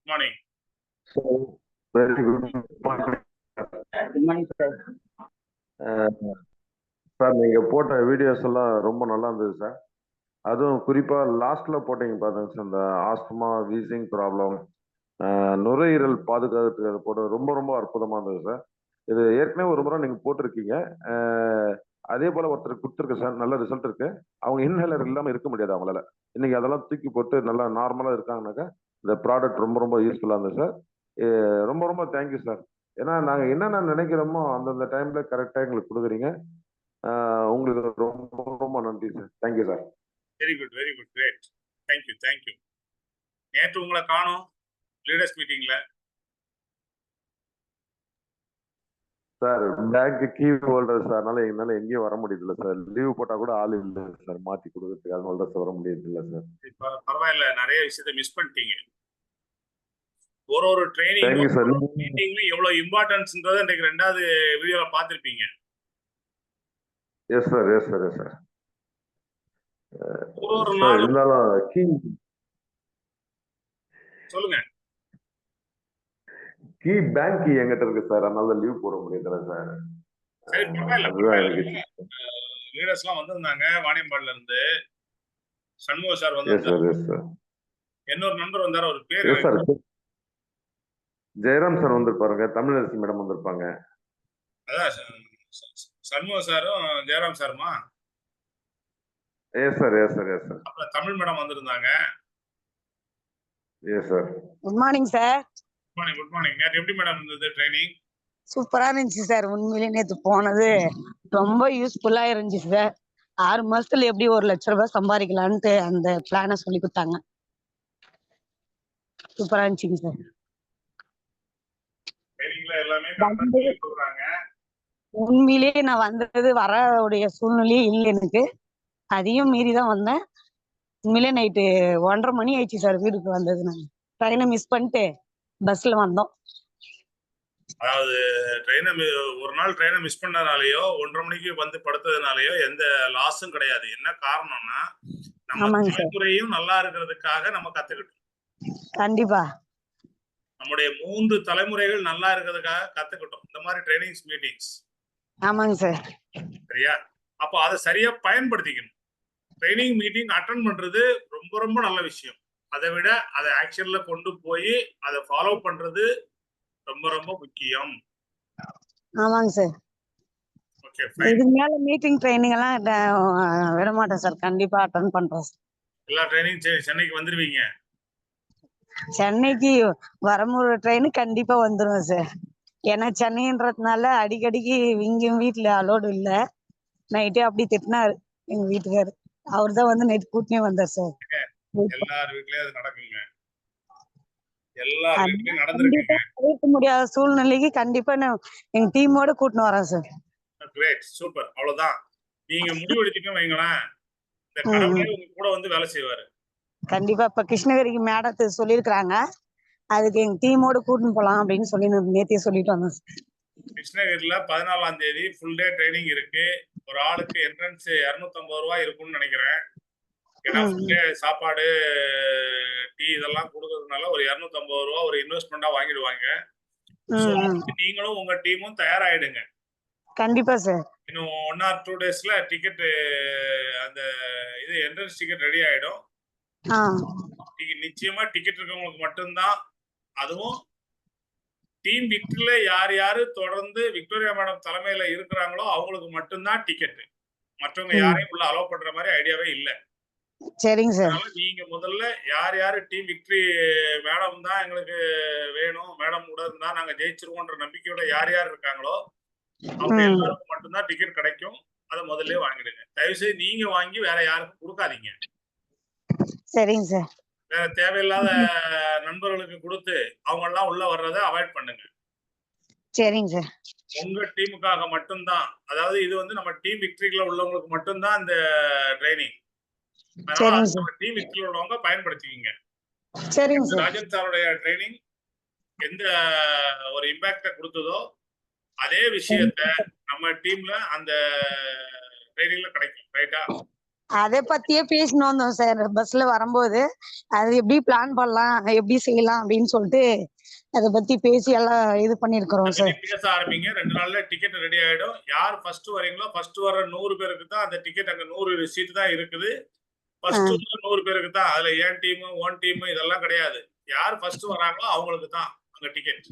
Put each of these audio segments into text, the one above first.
Good morning. Very good morning. Good morning sir. Sir நீங்க போட்ட videos எல்லாம் ரொம்ப நல்லா இருந்தது சார். அதுவும் குறிப்பா லாஸ்ட்ல போட்டீங்க பாருங்க சார், இந்த ஆஸ்துமா வீசிங் ப்ராப்ளம், நுரையீரல் பாதுகாத்துக்கு அதை போட ரொம்ப ரொம்ப அற்புதமா இருந்தது சார். இது ஏற்கனவே ஒரு முறை நீங்க போட்டிருக்கீங்க. அதே போல ஒருத்தர் கொடுத்துருக்கு சார், நல்ல ரிசல்ட் இருக்கு. அவங்க இன்ஹேலர் இல்லாம இருக்க முடியாது அவங்களால. இன்னைக்கு அதெல்லாம் தூக்கி போட்டு நல்லா நார்மலா இருக்காங்கனாக்கா இந்த ப்ராடக்ட் ரொம்ப ரொம்ப யூஸ்ஃபுல்லா இருந்தது சார். ரொம்ப ரொம்ப தேங்க்யூ சார். ஏன்னா நாங்க என்னென்ன நினைக்கிறோமோ அந்தந்த டைம்ல கரெக்டா எங்களுக்கு கொடுக்குறீங்க. உங்களுக்கு ரொம்ப ரொம்ப நன்றி sir. Thank you sir. Very good, very good, great. Thank you, thank you. நேற்று உங்களை காணோம் லீடர்ஸ் மீட்டிங்ல. Sir bank key holder sir, அதனால எங்களால எங்கேயும் வர முடியல சார். லீவ் போட்டா கூட ஆள் இல்லை சார் மாத்தி கொடுக்கறதுக்கு, அதனால தான் சார் வர முடியல சார். பரவாயில்ல, நிறைய விஷயத்தை மிஸ் பண்ணிட்டீங்க. ஒரு ட்ரைனிங் தேங்க்யூ சார். மீட்டிங்ல எவ்வளவு இம்பார்ட்டன்ஸ்ன்றதை இன்னைக்கு 2வது வீடியோல பார்த்திருப்பீங்க. S sir, yes sir, yes sir. ஒரு சார் நாள் இருந்தாலும் சொல்லுங்க. கீ பேங்க் கீ எங்கிட்ட இருக்கு சார், அதனால லீவ் போட முடியல சார். சரி, பரவாயில்ல, அதுதான் பரவாயில்ல. எனக்கு. லீடர்ஸ் எல்லாம் வந்திருந்தாங்க வாணியம்பாடில இருந்து. சண்முக சார் எஸ் சார், வந்து எஸ் சார். இன்னொரு நண்பர் வந்தாரு, ஒரு பேர் எஸ் சார். ஜெயராம் சார் வந்திருப்பாருங்க, தமிழரசி மேடம் வந்திருப்பாங்க. அதான் சண்முக சாரும் ஜெயராம் சாருமா? Yes sir, yes sir, yes sir. அப்புறம் தமிழ் மேடம் வந்திருந்தாங்க. Yes sir. Good morning sir. Good morning, good morning. நேற்று எப்படி மேடம் இருந்தது ட்ரைனிங்? சூப்பரா இருந்துச்சு சார். உண்மையிலேயே நேற்று போனது ரொம்ப யூஸ்ஃபுல்லா இருந்துச்சு சார். 6 மாசத்துல எப்படி 1 லட்சம் ரூபாய் சம்பாதிக்கலான்ட்டு அந்த பிளான சொல்லி கொடுத்தாங்க. சூப்பரா இருந்துச்சுங்க சார். ட்ரைனிங்ல எல்லாமே கரெக்டா சொல்லி கொடுக்குறாங்க. உண்மையிலேயே நான் வந்தது வரவுடைய சூழ்நிலையே இல்லை எனக்கு. அதையும் மீறி தான் வந்தேன். உண்மையிலேயே நைட்டு 1:30 மணி ஆயிடுச்சு சார் வீட்டுக்கு வந்தது. நாங்க ட்ரெயினை மிஸ் பண்ணிட்டு பஸ்ல வந்தோம். அதாவது ஒரு நாள் ட்ரெயினை மிஸ் பண்ணனாலயோ 1:30 மணிக்கு வந்து படுத்ததுனாலயோ எந்த லாஸும் கிடையாது. என்ன காரணம்னா நம்ம தலைமுறையும் நல்லா இருக்கிறதுக்காக நம்ம கத்துக்கிட்டோம். கண்டிப்பா நம்முடைய 3 தலைமுறைகள் நல்லா இருக்கிறதுக்காக கத்துக்கிட்டோம் இந்த மாதிரி ட்ரைனிங்ஸ் மீட்டிங்ஸ். ஆமாங்க சார். சரியா? அப்போ அதை சரியா பயன்படுத்திக்கணும். ட்ரைனிங் மீட்டிங் அட்டெண்ட் பண்றது ரொம்ப ரொம்ப நல்ல விஷயம். அதை விட அதை ஆக்ஷன்ல கொண்டு போய் அதை ஃபாலோ பண்றது ரொம்ப ரொம்ப முக்கியம். ஆமாங்க சார். Okay, fine. இதுக்கு மேல மீட்டிங் ட்ரைனிங் எல்லாம் விட மாட்டேன் சார். கண்டிப்பா அட்டெண்ட் பண்றோம். எல்லா ட்ரைனிங் சென்னைக்கு வந்துருவீங்க? சென்னைக்கு வரமுறை ட்ரெயின் கண்டிப்பா வந்துடும் சார். ஏன்னா சென்னைன்றதுனால அடிக்கடிக்கு இங்கேயும் வீட்டுல அலோடு இல்ல. நைட்டே அப்படி திட்டினாரு எங்க வீட்டுக்காரு. அவர் தான் வந்து நைட்டு கூட்டினே வந்தார் சார். எல்லார் வீட்லயும் அது நடக்குங்க. எல்லார் வீட்லயும் நடந்துருக்குங்க. தவிர்க்க முடியாத சூழ்நிலைக்கு கண்டிப்பா நான் எங்க டீமோட கூட்டின்னு வரேன் சார். Great, super. அவ்வளவுதான். நீங்க முடிவெடுத்தீங்கன்னு வைங்களேன், இந்த கடவுளே உங்க கூட வந்து வேலை செய்வாரு. கண்டிப்பா. இப்ப கிருஷ்ணகிரிக்கு மேடத்தை சொல்லியிருக்கிறாங்க, அதுக்கு எங்க டீமோட கூட்டின்னு போலாம் அப்படின்னு சொல்லி நேத்தியே சொல்லிட்டு வந்தோம் சார். கிருஷ்ணகிரில 14ஆம் தேதி ஃபுல் டே ட்ரைனிங் இருக்கு. ஒரு ஆளுக்கு என்ட்ரன்ஸ் 250 ரூபாய் இருக்கும்னு நினைக்கிறேன். ஏன்னா ஃபுல் டே சாப்பாடு, டீ இதெல்லாம் கொடுக்கறதுனால ஒரு 250 ரூபாய் ஒரு இன்வெஸ்ட்மெண்டா வாங்கிடுவாங்க. நீங்களும் உங்க டீமும் தயாராயிடுங்க. கண்டிப்பா சார். இன்னும் 1 or 2 டேஸ்ல டிக்கெட், அந்த இது என்ட்ரன்ஸ் டிக்கெட் ரெடி ஆயிடும். நிச்சயமா டிக்கெட் இருக்கவங்களுக்கு மட்டும்தான். அதுவும் டீம் விக்டரியில யார் யாரு தொடர்ந்து விக்டோரியா மேடம் தலைமையில இருக்கிறாங்களோ அவங்களுக்கு மட்டும்தான் டிக்கெட். மற்றவங்க யாரையும் உள்ள அலோவ் பண்ற மாதிரி ஐடியாவே இல்ல. சரிங்க சார். நீங்க முதல்ல யார் யாரு டீம் விக்டரி மேடம் தான் எங்களுக்கு வேணும், மேடம் கூட இருந்தா நாங்க ஜெயிச்சிருவோம்ன்ற நம்பிக்கையோட யார் யார் இருக்காங்களோ அவங்க எல்லாருக்கும் மட்டும்தான் டிக்கெட் கிடைக்கும். அதை முதல்ல வாங்கிடுங்க. தயவு செய்து நீங்க வாங்கி வேற யாருக்கும் கொடுக்காதீங்க. சரிங்க சார். வேற தேவையில்லாத நண்பர்களுக்கு கொடுத்து அவங்க எல்லாம் உள்ள வர்றதை அவாய்ட் பண்ணுங்க. சரிங்க சார். உங்க டீமுக்காக மட்டும்தான். அதாவது இது வந்து நம்ம டீம் விக்டரிக்குள்ள உள்ளவங்களுக்கு மட்டும்தான் இந்த ட்ரைனிங். அதனால டீம் விக்டரியில் உள்ளவங்க பயன்படுத்திக்கிங்க. சரிங்க சார். ராஜன் சாருடைய ட்ரைனிங் எந்த ஒரு இம்பாக்ட கொடுத்ததோ அதே விஷயத்த நம்ம டீம்ல அந்த ட்ரைனிங்ல கிடைக்கும். ரைட்டா? அதை பத்தியே பேசிட்டு வந்தோம் சார் பஸ்ல வரும்போது. அது எப்படி பிளான் பண்ணலாம், எப்படி செய்யலாம் அப்படின்னு சொல்லிட்டு அதை பத்தி பேசி எல்லாம் இது பண்ணிருக்கிறோம் அதை பத்தி சார். பேச ஆரம்பிங்க. 2 நாள்ல டிக்கெட் ரெடி ஆயிடும். யார் ஃபர்ஸ்ட் வரீங்களோ ஃபர்ஸ்ட் வர 100 பேருக்கு தான் அந்த டிக்கெட். அங்க 100 சீட் தான் இருக்குது. ஃபர்ஸ்ட் 100 பேருக்கு தான். அதுல என் டீம் ஒன் டீம் இதெல்லாம் கிடையாது. யார் ஃபர்ஸ்ட் வராங்களோ அவங்களுக்கு தான் அங்க டிக்கெட்.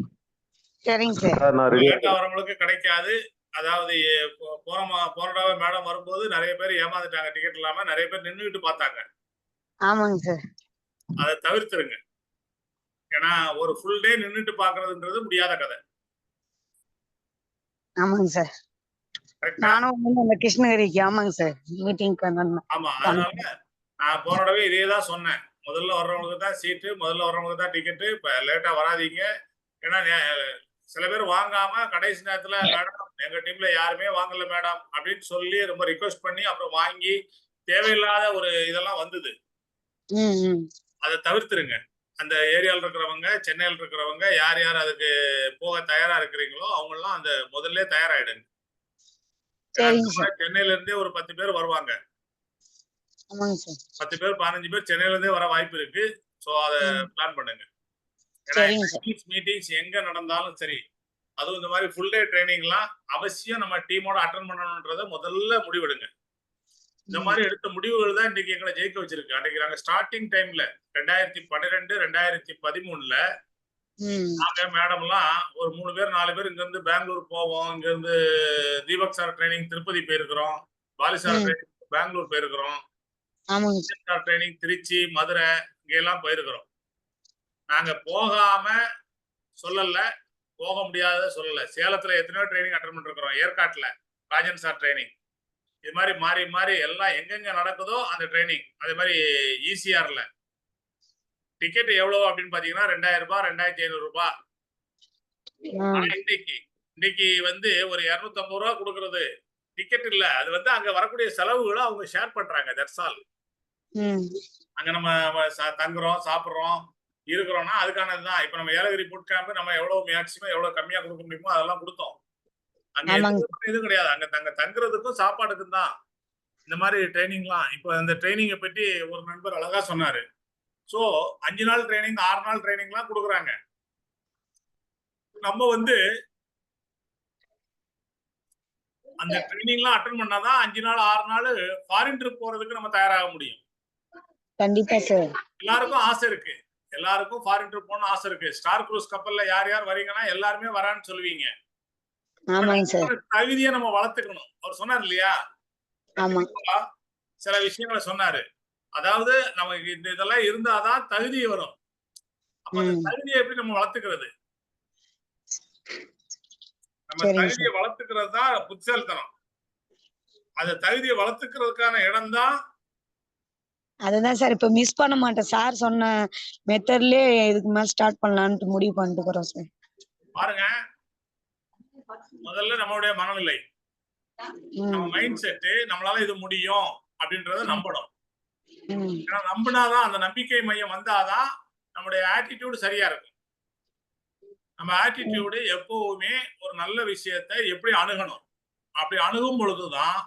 சரிங்க சார். சார் நான் ரெடி. லேட்டா வரவங்களுக்கு கிடைக்காது. அதாவது போன தடவை மேடம் வரும்போது நிறைய பேர் ஏமாந்துட்டாங்க. டிக்கெட் இல்லாம நிறைய பேர் நின்னுகிட்டு பார்த்தாங்க. ஆமாங்க சார். அதை தவிர்த்துருங்க. ஏன்னா ஒரு ஃபுல் டே நின்னுட்டு பாக்குறதுன்றது முடியாத கதை. ஆமாங்க சார். கரெக்டா? நானும் வந்து அந்த கிருஷ்ணகிரிக்கு ஆமாங்க சார் மீட்டிங்க்கு வந்தேன். ஆமா. அதனால நான் போன தடவை இதே தான் சொன்னேன். முதல்ல வர்றவங்களுக்கு தான் சீட்டு, முதல்ல வர்றவங்களுக்கு தான் டிக்கெட்டு. இப்ப லேட்டா வராதீங்க. ஏன்னா சில பேர் வாங்காம கடைசி நேரத்துல மேடம் எங்க டீம்ல யாருமே வாங்கல மேடம் அப்படின்னு சொல்லி ரொம்ப ரிக்வெஸ்ட் பண்ணி அப்புறம் வாங்கி தேவையில்லாத ஒரு இதெல்லாம் வந்தது. அதை தவிர்த்துருங்க. அந்த ஏரியால இருக்கிறவங்க, சென்னையில் இருக்கிறவங்க யார் யார் அதுக்கு போக தயாரா இருக்கிறீங்களோ அவங்க எல்லாம் அந்த முதல்ல தயாராயிடுங்க. சென்னையில இருந்தே ஒரு 10 பேர் வருவாங்க. 10 பேர் 15 பேர் சென்னையில இருந்தே வர வாய்ப்பு இருக்கு. சோ அத பிளான் பண்ணுங்க. மீட்டிங்ஸ் எங்க நடந்தாலும் சரி, அதுவும் இந்த மாதிரி ஃபுல் டே ட்ரைனிங்லாம் அவசியம் நம்ம டீமோட அட்டெண்ட் பண்ணணும்ன்றத முதல்ல முடிவெடுங்க. இந்த மாதிரி எடுத்த முடிவுகள் தான் இன்னைக்கு எங்களை ஜெயிக்க வச்சிருக்கு. அன்னைக்கு நாங்க ஸ்டார்டிங் டைம்ல 2012 2013ல நாங்க மேடம் எல்லாம் ஒரு 3 பேர் 4 பேர் இங்க இருந்து பெங்களூர் போவோம். இங்க இருந்து தீபக் சார் ட்ரைனிங் திருப்பதி போயிருக்கிறோம். பாலி சார் ட்ரைனிங் பெங்களூர் போயிருக்கிறோம். சார் ட்ரைனிங் திருச்சி, மதுரை இங்க எல்லாம் போயிருக்கிறோம். நாங்க போகாம சொல்லல, போக முடியாத சொல்லல. சேலத்துல எத்தனையோ ட்ரைனிங் அட்டெண்ட் பண்ணிருக்கிறோம். ஏற்காட்டுல ராஜன் சார் ட்ரைனிங். இது மாதிரி மாறி மாறி எல்லாம் எங்கெங்க நடக்குதோ அந்த ட்ரைனிங். அதே மாதிரி ஈசிஆர்ல டிக்கெட் எவ்வளவு அப்படின்னு பாத்தீங்கன்னா 2000 ரூபாய் 2500 ரூபாய். ஆனா இன்னைக்கு வந்து ஒரு 250 ரூபாய் கொடுக்கறது டிக்கெட் இல்ல. அது வந்து அங்க வரக்கூடிய செலவுகளை அவங்க ஷேர் பண்றாங்க. That's all. அங்க நம்ம தங்குறோம், சாப்பிடுறோம், இருக்கிறோம்னா அதுக்கானதுதான். இப்ப நம்ம ஏலகிரி புட் கேம்ப் நம்ம எவ்வளவு மேக்சிமம் எவ்வளவு கம்மியா கொடுக்க முடியுமோ அதெல்லாம் கொடுத்தோம். அங்க இது கிடையாது. அங்க தங்குறதுக்கும் சாப்பாடுக்கும் தான் இந்த மாதிரி ட்ரைனிங்லாம். இப்ப அந்த ட்ரைனிங்கை பற்றி ஒரு நண்பர் அழகா சொன்னாரு. சோ 5 நாள் ட்ரைனிங் 6 நாள் ட்ரைனிங்லாம் கொடுக்குறாங்க. நம்ம வந்து அந்த ட்ரைனிங்லாம் அட்டெண்ட் பண்ணாதான் 5 நாள் 6 நாள் ஃபாரின் ட்ரிப் போறதுக்கு நம்ம தயாராக முடியும். கண்டிப்பா சார். எல்லாருக்கும் ஆசை இருக்கு. எல்லாருக்கும் ஃபாரின் ட்ரிப் போகணும்னு ஆசை இருக்கு. ஸ்டார் குரூஸ் கப்பல்ல யார் யார் வரீங்கன்னா எல்லாருமே வரான்னு சொல்லுவீங்க. தகுதியை நம்ம வளர்த்துக்கணும். அவர் சொன்னார் இல்லையா, சில விஷயங்களை சொன்னாரு. அதாவது நமக்கு இந்த இதெல்லாம் இருந்தாதான் தகுதி வரும். அப்ப அந்த தகுதியை எப்படி நம்ம வளர்த்துக்கிறது? நம்ம தகுதியை வளர்த்துக்கிறது தான் புத்திசாலித்தனம். அந்த தகுதியை வளர்த்துக்கிறதுக்கான இடம் தான். அதுதான் சார் இப்ப மிஸ் பண்ண மாட்டேன். சார் சொன்ன மெத்தட்லயே இதுக்கு மேல ஸ்டார்ட் பண்ணலாம்னு முடிவு பண்ணிட்டுக்கிறோம் சார். பாருங்க, முதல்ல நம்மளுடைய மனநிலை, நம்ம மைண்ட் செட், நம்மளால இது முடியும் அப்படின்றத நம்பணும். ஏன்னா நம்பினாதான், அந்த நம்பிக்கை மையம் வந்தாதான் நம்முடைய ஆட்டிடியூடு சரியா இருக்கும். நம்ம ஆட்டிடியூடு எப்பவுமே ஒரு நல்ல விஷயத்தை எப்படி அணுகணும், அப்படி அணுகும் பொழுதுதான்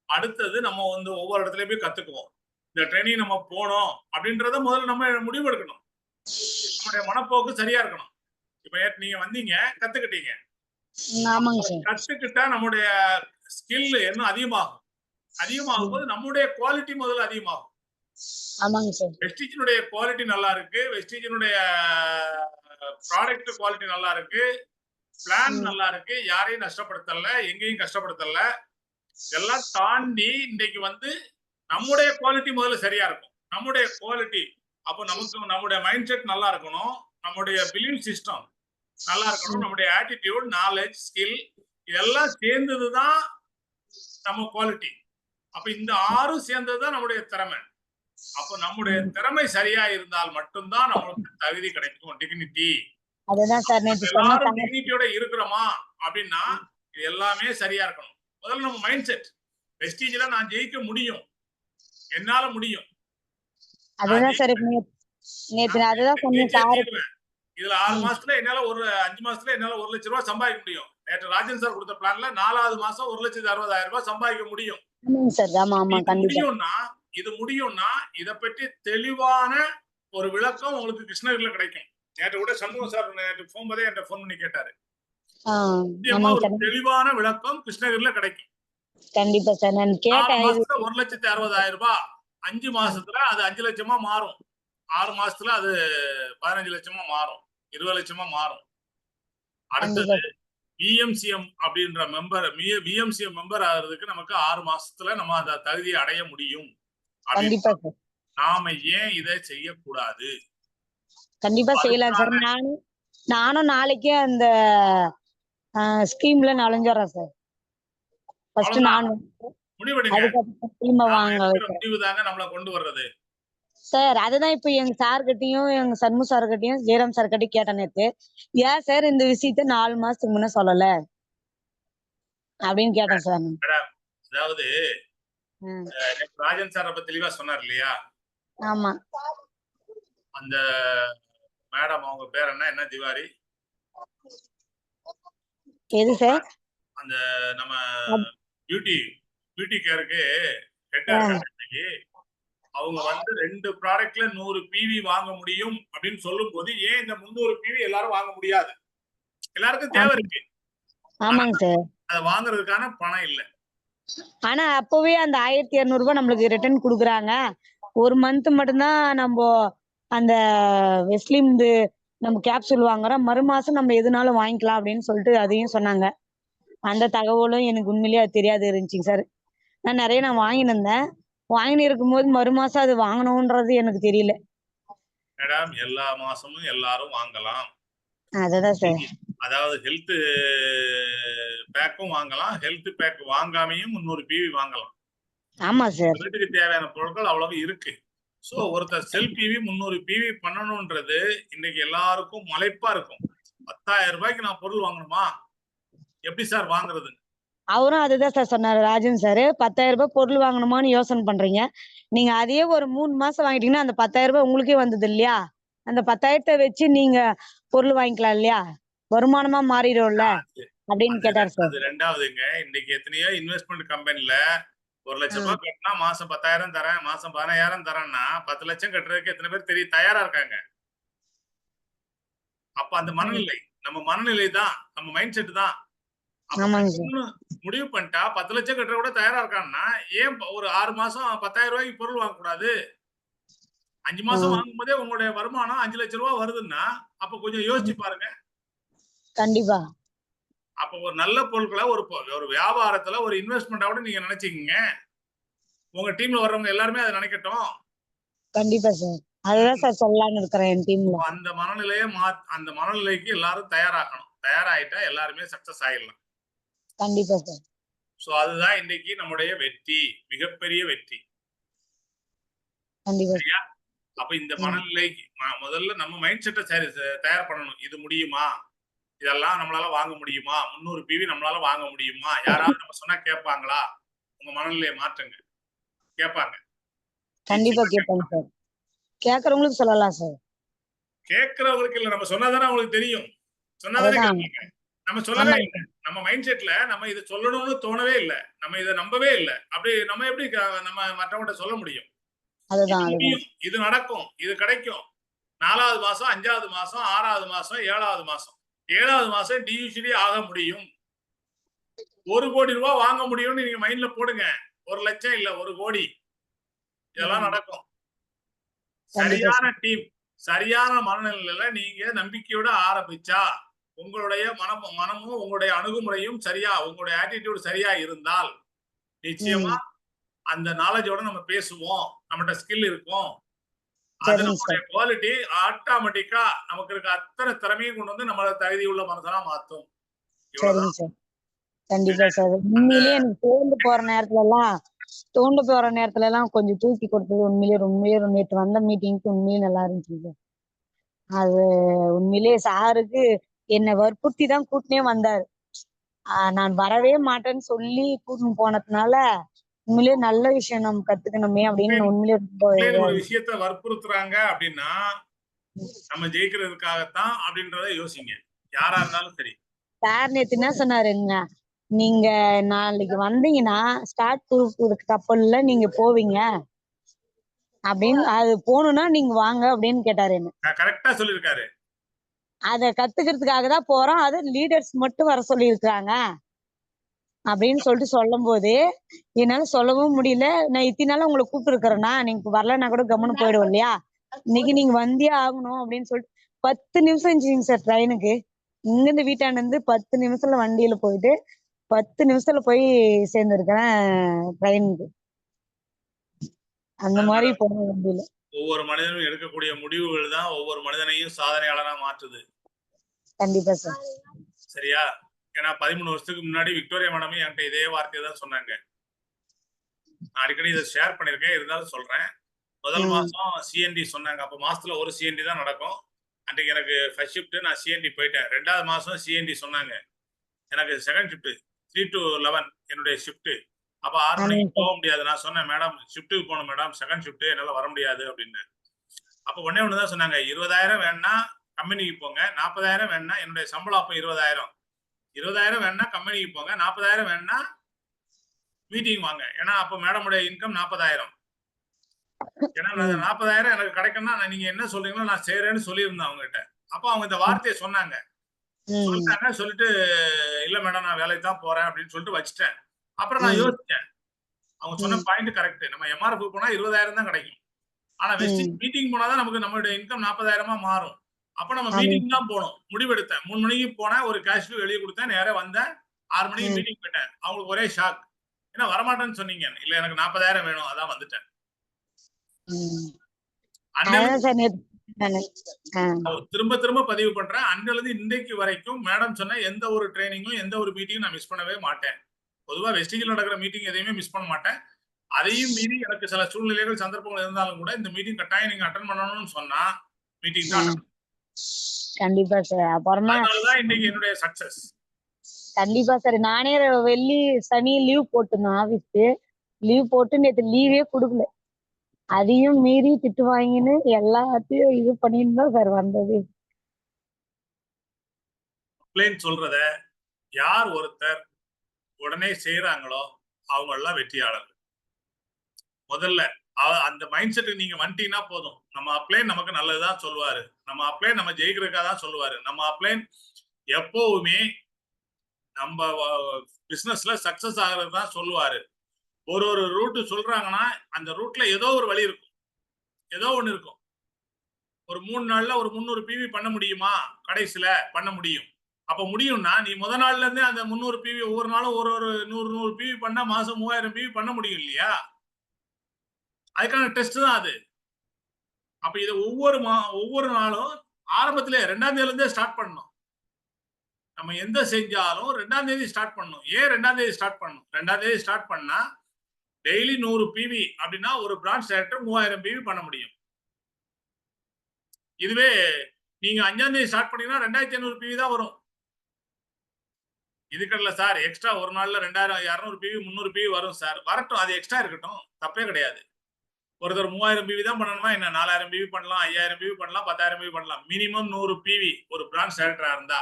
அடுத்தது நம்ம வந்து ஒவ்வொரு இடத்துலயும் போய் கத்துக்குவோம். இந்த ட்ரைனிங் நம்ம போனோம் அப்படின்றத முதல்ல நம்ம முடிவெடுக்கணும். நம்முடைய மனப்போக்கு சரியா இருக்கணும். இப்ப நீங்க வந்தீங்க, கத்துக்கிட்டீங்க. கத்துக்கிட்டா நம்முடைய ஸ்கில் இன்னும் அதிகமாகும். அதிகமாகும் போது நம்முடைய குவாலிட்டி முதல்ல அதிகமாகும். வெஸ்டிஜினுடைய குவாலிட்டி நல்லா இருக்கு, வெஸ்டிஜினுடைய ப்ராடக்ட் குவாலிட்டி நல்லா இருக்கு, பிளான் நல்லா இருக்கு, யாரையும் நஷ்டப்படுத்தல, எங்கேயும் கஷ்டப்படுத்தல. எல்லாம் தாண்டி இன்னைக்கு வந்து நம்முடைய குவாலிட்டி முதல்ல சரியா இருக்கும். நம்முடைய குவாலிட்டி, அப்போ நமக்கு நம்முடைய மைண்ட் செட் நல்லா இருக்கணும், நம்முடைய பிலீவ் சிஸ்டம் நல்லா இருக்கணும், நம்முடைய ஆட்டிடியூட், நாலேஜ், ஸ்கில் இதெல்லாம் சேர்ந்ததுதான் நம்ம குவாலிட்டி. அப்ப இந்த 6 சேர்ந்ததுதான் நம்முடைய திறமை. அப்ப நம்முடைய திறமை சரியா இருந்தால் மட்டும்தான் நம்மளுக்கு தகுதி கிடைக்கும், டிக்னிட்டி. எல்லாரும் டிக்னிட்டியோட இருக்கிறோமா அப்படின்னா இது எல்லாமே சரியா இருக்கணும். முதல்ல நம்ம மைண்ட் செட், வெஸ்டீஜ்ல நான் ஜெயிக்க முடியும், என்னால முடியும். இதுல 6 மாசத்துல என்னால 5 மாசத்துல என்னால 1 லட்சம் ரூபாய் சம்பாதிக்க முடியும். நேற்று ராஜன் சார் கொடுத்த பிளான்ல 4வது மாசம் 1,60,000 ரூபாய் சம்பாதிக்க முடியும். முடியும்னா இது முடியும்னா இத பற்றி தெளிவான ஒரு விளக்கம் உங்களுக்கு கிருஷ்ணகிரியில கிடைக்கும். நேற்று கூட சண்முகம் சார் நேற்று போகும்போதே என்கிட்ட போன் பண்ணி கேட்டாரு. நிச்சயமா ஒரு தெளிவான விளக்கம் கிருஷ்ணகிரியில கிடைக்கும். கண்டிப்பா சார். நான் 4 கேட்டேன். மாசத்துல 1,60,000 ரூபாய், 5 மாசத்துல அது 5 லட்சமா மாறும். 6 மாசத்துல அது 15 லட்சமா மாறும், 20 லட்சமா மாறும். அடுத்தது விஎம்சிஎம் அப்படின்ற விஎம்சிஎம் மெம்பர் ஆகிறதுக்கு நமக்கு 6 மாசத்துல நம்ம அந்த தகுதியை அடைய முடியும். கண்டிப்பா சார். நாம ஏன் இதை செய்யக்கூடாது? கண்டிப்பா செய்யலாம் சார். நானும் நாளைக்கே அந்த ஸ்கீம்ல நுழைஞ்சிடறேன் சார். ஃபர்ஸ்ட் நான் முடிவெடுங்க. முடிவுதாங்க நம்மள கொண்டு வர்றது. சார் அதுதான் இப்ப எங்க சார்கிட்டயும் எங்க சண்மு சார்கிட்டயும் ஜெயராம் சார் கிட்டயும் கேட்டேன் நேத்து. ஏன் சார் இந்த விஷயத்த 4 மாசத்துக்கு முன்ன சொல்லல அப்படின்னு கேட்டேன் சார். அதாவது ராஜன் சார் அப்ப தெளிவா சொன்னார் இல்லையா? ஆமா. அந்த மேடம் அவங்க பேர் என்ன திவாரி? எது சார்? அந்த நம்ம பியூட்டி கேருக்கு ஹெட்டா இருக்காங்க. அவங்க வந்து 2 ப்ராடக்ட்ல 100 பிவி வாங்க முடியும் அப்படின்னு சொல்லும் போது ஏன் இந்த 300 பிவி எல்லாரும் வாங்க முடியாது? எல்லாருக்கும் தேவை இருக்கு. ஆமாங்க சார். அத வாங்குறதுக்கான பணம் இல்ல. ஆனா அப்பவே அந்த 1200 ரூபாய் நம்மளுக்கு ரிட்டர்ன் குடுக்குறாங்க. ஒரு மந்த் மட்டும்தான் நம்ம அந்த வெஸ்லிம் நம்ம கேப்சூல் வாங்குறோம். மறுமாசம் நம்ம எதுனாலும் வாங்கிக்கலாம் அப்படின்னு சொல்லிட்டு அதையும் சொன்னாங்க. அந்த தகவலும் எனக்கு உண்மையிலேயே அது தெரியாது இருந்துச்சுங்க சார். நான் நிறைய வாங்கின்னு இருந்தேன். வாங்கின்னு இருக்கும்போது மறுமாசம் அது வாங்கணும்ன்றது எனக்கு தெரியல. மேடம் எல்லா மாசமும் எல்லாரும் வாங்கலாம். அதுதான் சார். அதாவது ஹெல்த் பேக்கும் வாங்கலாம், ஹெல்த் பேக் வாங்காமையும் 300 பிவி வாங்கலாம். ஆமா சார். வீட்டுக்கு தேவையான பொருட்கள் அவ்வளவு இருக்கு. சோ ஒருத்தர் செல் பிவி 300 பிவி பண்ணணும்ன்றது இன்னைக்கு எல்லாருக்கும் மலைப்பா இருக்கும். 10,000 ரூபாய்க்கு நான் பொருள் வாங்கணுமா? எப்படி சார் வாங்குறது? அவரும் அதுதான் சார் சொன்னாரு ராஜன் சார். 10,000 ரூபாய் பொருள் வாங்கணுமான்னு யோசனை பண்றீங்க. நீங்க அதையே ஒரு 3 மாசம் வாங்கிட்டீங்கன்னா அந்த 10,000 ரூபாய் உங்களுக்கே வந்தது இல்லையா? அந்த 10,000 வச்சு நீங்க பொருள் வாங்கிக்கலாம் இல்லையா? வருமானமா மாறிடும்ல அப்படின்னு கேட்டாரு சார். அது ரெண்டாவதுங்க. இன்னைக்கு எத்தனையோ இன்வெஸ்ட்மெண்ட் கம்பெனில 1 லட்சம் ரூபாய் கட்டினா மாசம் 10,000 தரேன், மாசம் 15,000 தரேன்னா 10 லட்சம் கட்டுறதுக்கு எத்தனை பேர் தயாரா இருக்காங்க? அப்ப அந்த மனநிலை நம்ம மனநிலை தான், நம்ம மைண்ட் செட் தான். முடிவு பண்ணிட்டா 10 லட்சம் கட்டுற கூட தயாரா இருக்கான்னா ஏன் ஒரு 6 மாசம் 10,000 ரூபாய்க்கு பொருள் வாங்க கூடாது? 5 மாசம் வாங்கும் போதே உங்களுடைய வருமானம் 5 லட்சம் ரூபாய் வருதுன்னா அப்ப கொஞ்சம் யோசிச்சு பாருங்க. கண்டிப்பா. அப்ப ஒரு நல்ல பொருட்களை ஒரு வியாபாரத்துல ஒரு இன்வெஸ்ட்மெண்டா கூட நீங்க நினைச்சுக்கீங்க. உங்க டீம்ல வர்றவங்க எல்லாருமே அதை நினைக்கட்டும். கண்டிப்பா சார். அதுதான் சார் சொல்லலாம்னு இருக்கிறேன் என் டீம்ல. அந்த மனநிலைக்கு எல்லாரும் தயாராகணும். தயாராயிட்டா எல்லாருமே சக்சஸ் ஆயிடலாம். கண்டிப்பா சார். சோ அதுதான் இன்னைக்கு நம்முடைய வெற்றி, மிகப்பெரிய வெற்றி. கண்டிப்பா. அப்ப இந்த மனநிலைக்கு முதல்ல நம்ம மைண்ட் செட்டை தயார் பண்ணணும். இது முடியுமா? இதெல்லாம் நம்மளால வாங்க முடியுமா? 300 பிவி நம்மளால வாங்க முடியுமா? யாராவது நம்ம சொன்னா கேட்பாங்களா? உங்க மனநிலையை மாற்றுங்க. கேட்பாங்க. கண்டிப்பா கேட்பாங்க சார். கேட்கறவங்களுக்கு சொல்லலாம் சார். கேட்கறவங்களுக்கு இல்ல, நம்ம சொன்னாதானே அவங்களுக்கு தெரியும். சொன்னாதானே கேட்பாங்க. நம்ம சொல்லவே இல்லை. நம்ம மைண்ட் செட்ல நம்ம இதை சொல்லணும்னு தோணவே இல்லை. நம்ம இதை நம்பவே இல்லை. அப்படி நம்ம எப்படி நம்ம மற்றவங்கிட்ட சொல்ல முடியும்? இது நடக்கும், இது கிடைக்கும். 4வது மாசம், 5வது மாசம், 6வது மாசம், 7வது மாசம், 7வது மாசம் டியூசிடி ஆக முடியும். 1 கோடி ரூபாய் வாங்க முடியும்னு நீங்க மைண்ட்ல போடுங்க. 1 லட்சம் இல்ல, 1 கோடி. இதெல்லாம் நடக்கும். சரியான டீம், சரியான மனநிலையில நீங்க நம்பிக்கையோட ஆரம்பிச்சா, உங்களுடைய மனமும் உங்களுடைய அணுகுமுறையும் சரியா, உங்களுடைய ஆட்டிடியூட் சரியா இருந்தால் நிச்சயமா அந்த நாலேஜோட நம்ம பேசுவோம். நம்மகிட்ட ஸ்கில் இருக்கும். அது நம்மளுடைய குவாலிட்டி ஆட்டோமேட்டிக்கா நமக்கு இருக்க அத்தனை திறமையும் கொண்டு வந்து நம்மள தகுதி உள்ள மனுஷனா மாத்தும். கண்டிப்பா சார். உண்மையிலேயே எனக்கு தோண்டு போற நேரத்துல எல்லாம் கொஞ்சம் தூக்கி கொடுத்தது உண்மையிலேயே நேற்று வந்த மீட்டிங்க்கு உண்மையிலேயே நல்லா இருந்துச்சு சார். அது உண்மையிலேயே சாருக்கு என்னை வற்புறுத்தி தான் கூட்டினே வந்தாரு. நான் வரவே மாட்டேன்னு சொல்லி கூட்டின்னு போனதுனால உண்மையிலேயே நல்ல விஷயம் நம்ம கத்துக்கணுமே அப்படின்னு உண்மையிலேயே ஒரு விஷயத்த வற்புறுத்துறாங்க அப்படின்னா நம்ம ஜெயிக்கிறதுக்காகத்தான் அப்படின்றத யோசிங்க. யாரா இருந்தாலும் சரி. சார் நேத்து என்ன சொன்னாருங்க, நீங்க நாளைக்கு வந்தீங்கன்னா ஸ்டார்ட் கப்பல்ல நீங்க போவீங்க. அப்படின்னு அது போகணும்னா நீங்க வாங்க அப்படின்னு கேட்டாரு என்ன. கரெக்டா சொல்லியிருக்காரு. அதை கத்துக்கிறதுக்காக தான் போறோம், அது லீடர்ஸ் மட்டும் வர சொல்லியிருக்கிறாங்க அப்படின்னு சொல்லிட்டு சொல்லும் போது என்னால சொல்லவும் முடியல. நான் இத்தனை நாள் உங்களை கூப்பிட்டு இருக்கிறேன்னா நீங்க வரலன்னா கூட கம்முன்னு போயிடுவோம் இல்லையா, இன்னைக்கு நீங்க வந்தே ஆகணும் அப்படின்னு சொல்லிட்டு 10 நிமிஷம் இருந்துச்சுங்க சார் ட்ரெயினுக்கு. இங்கிருந்து வீட்டாண்ட இருந்து 10 நிமிஷத்துல வண்டியில போயிட்டு 10 நிமிஷத்துல போய் சேர்ந்திருக்கிறேன் ட்ரெயினுக்கு. அந்த மாதிரி அதனால போக முடியல. ஒவ்வொரு மனிதனும் எடுக்கக்கூடிய முடிவுகள் தான் ஒவ்வொரு மனிதனையும் சாதனையாளரா மாற்றுது. கண்டிப்பா சார். சரியா? ஏன்னா 13 வருஷத்துக்கு முன்னாடி விக்டோரியா மேடமே என்கிட்ட இதே வார்த்தையை தான் சொன்னாங்க. நான் அடிக்கடி இதை ஷேர் பண்ணியிருக்கேன், இருந்தாலும் சொல்றேன். முதல் மாசம் சிஎன்டி சொன்னாங்க. அப்போ மாசத்துல ஒரு சிஎன்டி தான் நடக்கும். அன்றைக்கு எனக்கு ஃபர்ஸ்ட் ஷிஃப்ட், நான் சிஎன்டி போயிட்டேன். 2வது மாசம் சிஎன்டி சொன்னாங்க. எனக்கு செகண்ட் ஷிஃப்ட் 3 to 11 என்னுடைய ஷிஃப்ட். அப்போ 6 மணிக்கு போக முடியாது. நான் சொன்னேன், மேடம் ஷிஃப்ட்டுக்கு போகணும் மேடம், செகண்ட் ஷிஃப்ட் என்னால வர முடியாது அப்படின்னு. அப்போ ஒண்ணே ஒன்று தான் சொன்னாங்க, 20,000 வேணா கம்பெனிக்கு போங்க, 40,000 வேணா என்னுடைய சம்பளம் அப்போ 20,000. 20,000 வேணா கம்பெனிக்கு போங்க, 40,000 வேணா மீட்டிங் வாங்க. ஏன்னா அப்போ மேடமுடைய இன்கம் 40,000. ஏன்னா 40,000 எனக்கு கிடைக்கும்னா நீங்க என்ன சொல்றீங்களோ நான் செய்யறேன்னு சொல்லியிருந்தேன் அவங்ககிட்ட. அப்போ அவங்க இந்த வார்த்தையை சொன்னாங்க. சொல்லிட்டு இல்ல மேடம் நான் வேலைக்கு தான் போறேன் அப்படின்னு சொல்லிட்டு வச்சுட்டேன். அப்புறம் நான் யோசிச்சேன், அவங்க சொன்ன பாயிண்ட் கரெக்ட். நம்ம எம்ஆர்எஃப் போனா 20,000 தான் கிடைக்கும். ஆனா வெஸ்டிங் மீட்டிங் போனாதான் நமக்கு நம்மளுடைய இன்கம் 40,000 மாறும். அப்ப நம்ம மீட்டிங் தான் போனோம். முடிவெடுத்தேன். 3 மணிக்கு போனேன், ஒரு கேஷ் வெளியே கொடுத்தேன், நேரா வந்தேன். 6 மணிக்கு மீட்டிங் போயிட்டேன். அவங்களுக்கு ஒரே ஷாக். என்ன வரமாட்டேன்னு சொன்னீங்க? இல்ல எனக்கு 40,000 வேணும், அதான் வந்துட்டேன். திரும்ப திரும்ப பதிவு பண்றேன். அன்னிலிருந்து இன்றைக்கு வரைக்கும் மேடம் சொன்ன எந்த ஒரு ட்ரைனிங்கும் எந்த ஒரு மீட்டிங்கும் நான் மிஸ் பண்ணவே மாட்டேன். பொதுவா வெஸ்டிஜில் நடக்கிற மீட்டிங் எதையுமே மிஸ் பண்ண மாட்டேன். அதையும் மீறி எனக்கு சில சூழ்நிலைகள் சந்தர்ப்பங்கள் இருந்தாலும் கூட இந்த மீட்டிங் கட்டாயம் நீங்க அட்டெண்ட் பண்ணணும்னு சொன்னா மீட்டிங் தான். கண்டிப்பா சார். அப்புறமா அதனாலதான் இன்னைக்கு என்னுடைய சக்சஸ். கண்டிப்பா சார். நானே வெள்ளி சனி லீவ் போட்டுருந்தேன் ஆபீஸ்க்கு. லீவ் போட்டு நேற்று லீவே கொடுக்கல. அதையும் மீறி திட்டு வாங்கின்னு எல்லாத்தையும் இது பண்ணிட்டு தான் சார் வந்தது. சொல்றத யார் ஒருத்தர் உடனே செய்யறாங்களோ அவங்க எல்லாம் வெற்றியாளர்கள். முதல்ல அந்த மைண்ட் செட்டுக்கு நீங்க வந்துட்டீங்கன்னா போதும். நம்ம அப்ளைன் நமக்கு நல்லதுதான் சொல்லுவாரு. நம்ம அப்ளைன் நம்ம ஜெயிக்கிறதுக்காக தான் சொல்லுவாரு. நம்ம அப்ளைன் எப்பவுமே நம்ம பிசினஸ்ல சக்சஸ் ஆகிறது தான் சொல்லுவாரு. ஒரு ரூட் சொல்றாங்கன்னா அந்த ரூட்ல ஏதோ ஒரு வழி இருக்கும், ஏதோ ஒண்ணு இருக்கும். ஒரு 3 நாள்ல ஒரு 300 பிவி பண்ண முடியுமா? கடைசியில பண்ண முடியும். அப்ப முடியும்னா நீ முதல் நாள்ல இருந்தே அந்த 300 பிவி ஒவ்வொரு நாளும் ஒரு 100 பிவி பண்ணா மாசம் 3000 பிவி பண்ண முடியும் இல்லையா? அதுக்கான டெஸ்ட் தான் அது. அப்ப இதை ஒவ்வொரு நாளும் ஆரம்பத்திலே 2ஆம் தேதியில இருந்தே ஸ்டார்ட் பண்ணணும். நம்ம எந்த செஞ்சாலும் 2ஆம் தேதி ஸ்டார்ட் பண்ணணும். ஏன் 2ஆம் தேதி ஸ்டார்ட் பண்ணணும்? 2ஆம் தேதி ஸ்டார்ட் பண்ணா டெய்லி 100 பிவி அப்படின்னா ஒரு பிரான்ச் டைரக்டர் 3000 பிவி பண்ண முடியும். இதுவே நீங்க 5ஆம் தேதி ஸ்டார்ட் பண்ணீங்கன்னா 2500 பிவி தான் வரும். இதுக்கடல சார் எக்ஸ்ட்ரா ஒரு நாள்ல 200 பிவி 300 பிவி வரும் சார். வரட்டும், அது எக்ஸ்ட்ரா இருக்கட்டும், தப்பே கிடையாது. ஒருத்தர் 3000 பிவி தான் பண்ணணுமா என்ன? 4000 பிவி பண்ணலாம், 5000 பிவி பண்ணலாம், 10,000 பிவி பண்ணலாம். மினிமம் 100 பிவி ஒரு பிரான்ச் டைரக்டரா இருந்தா.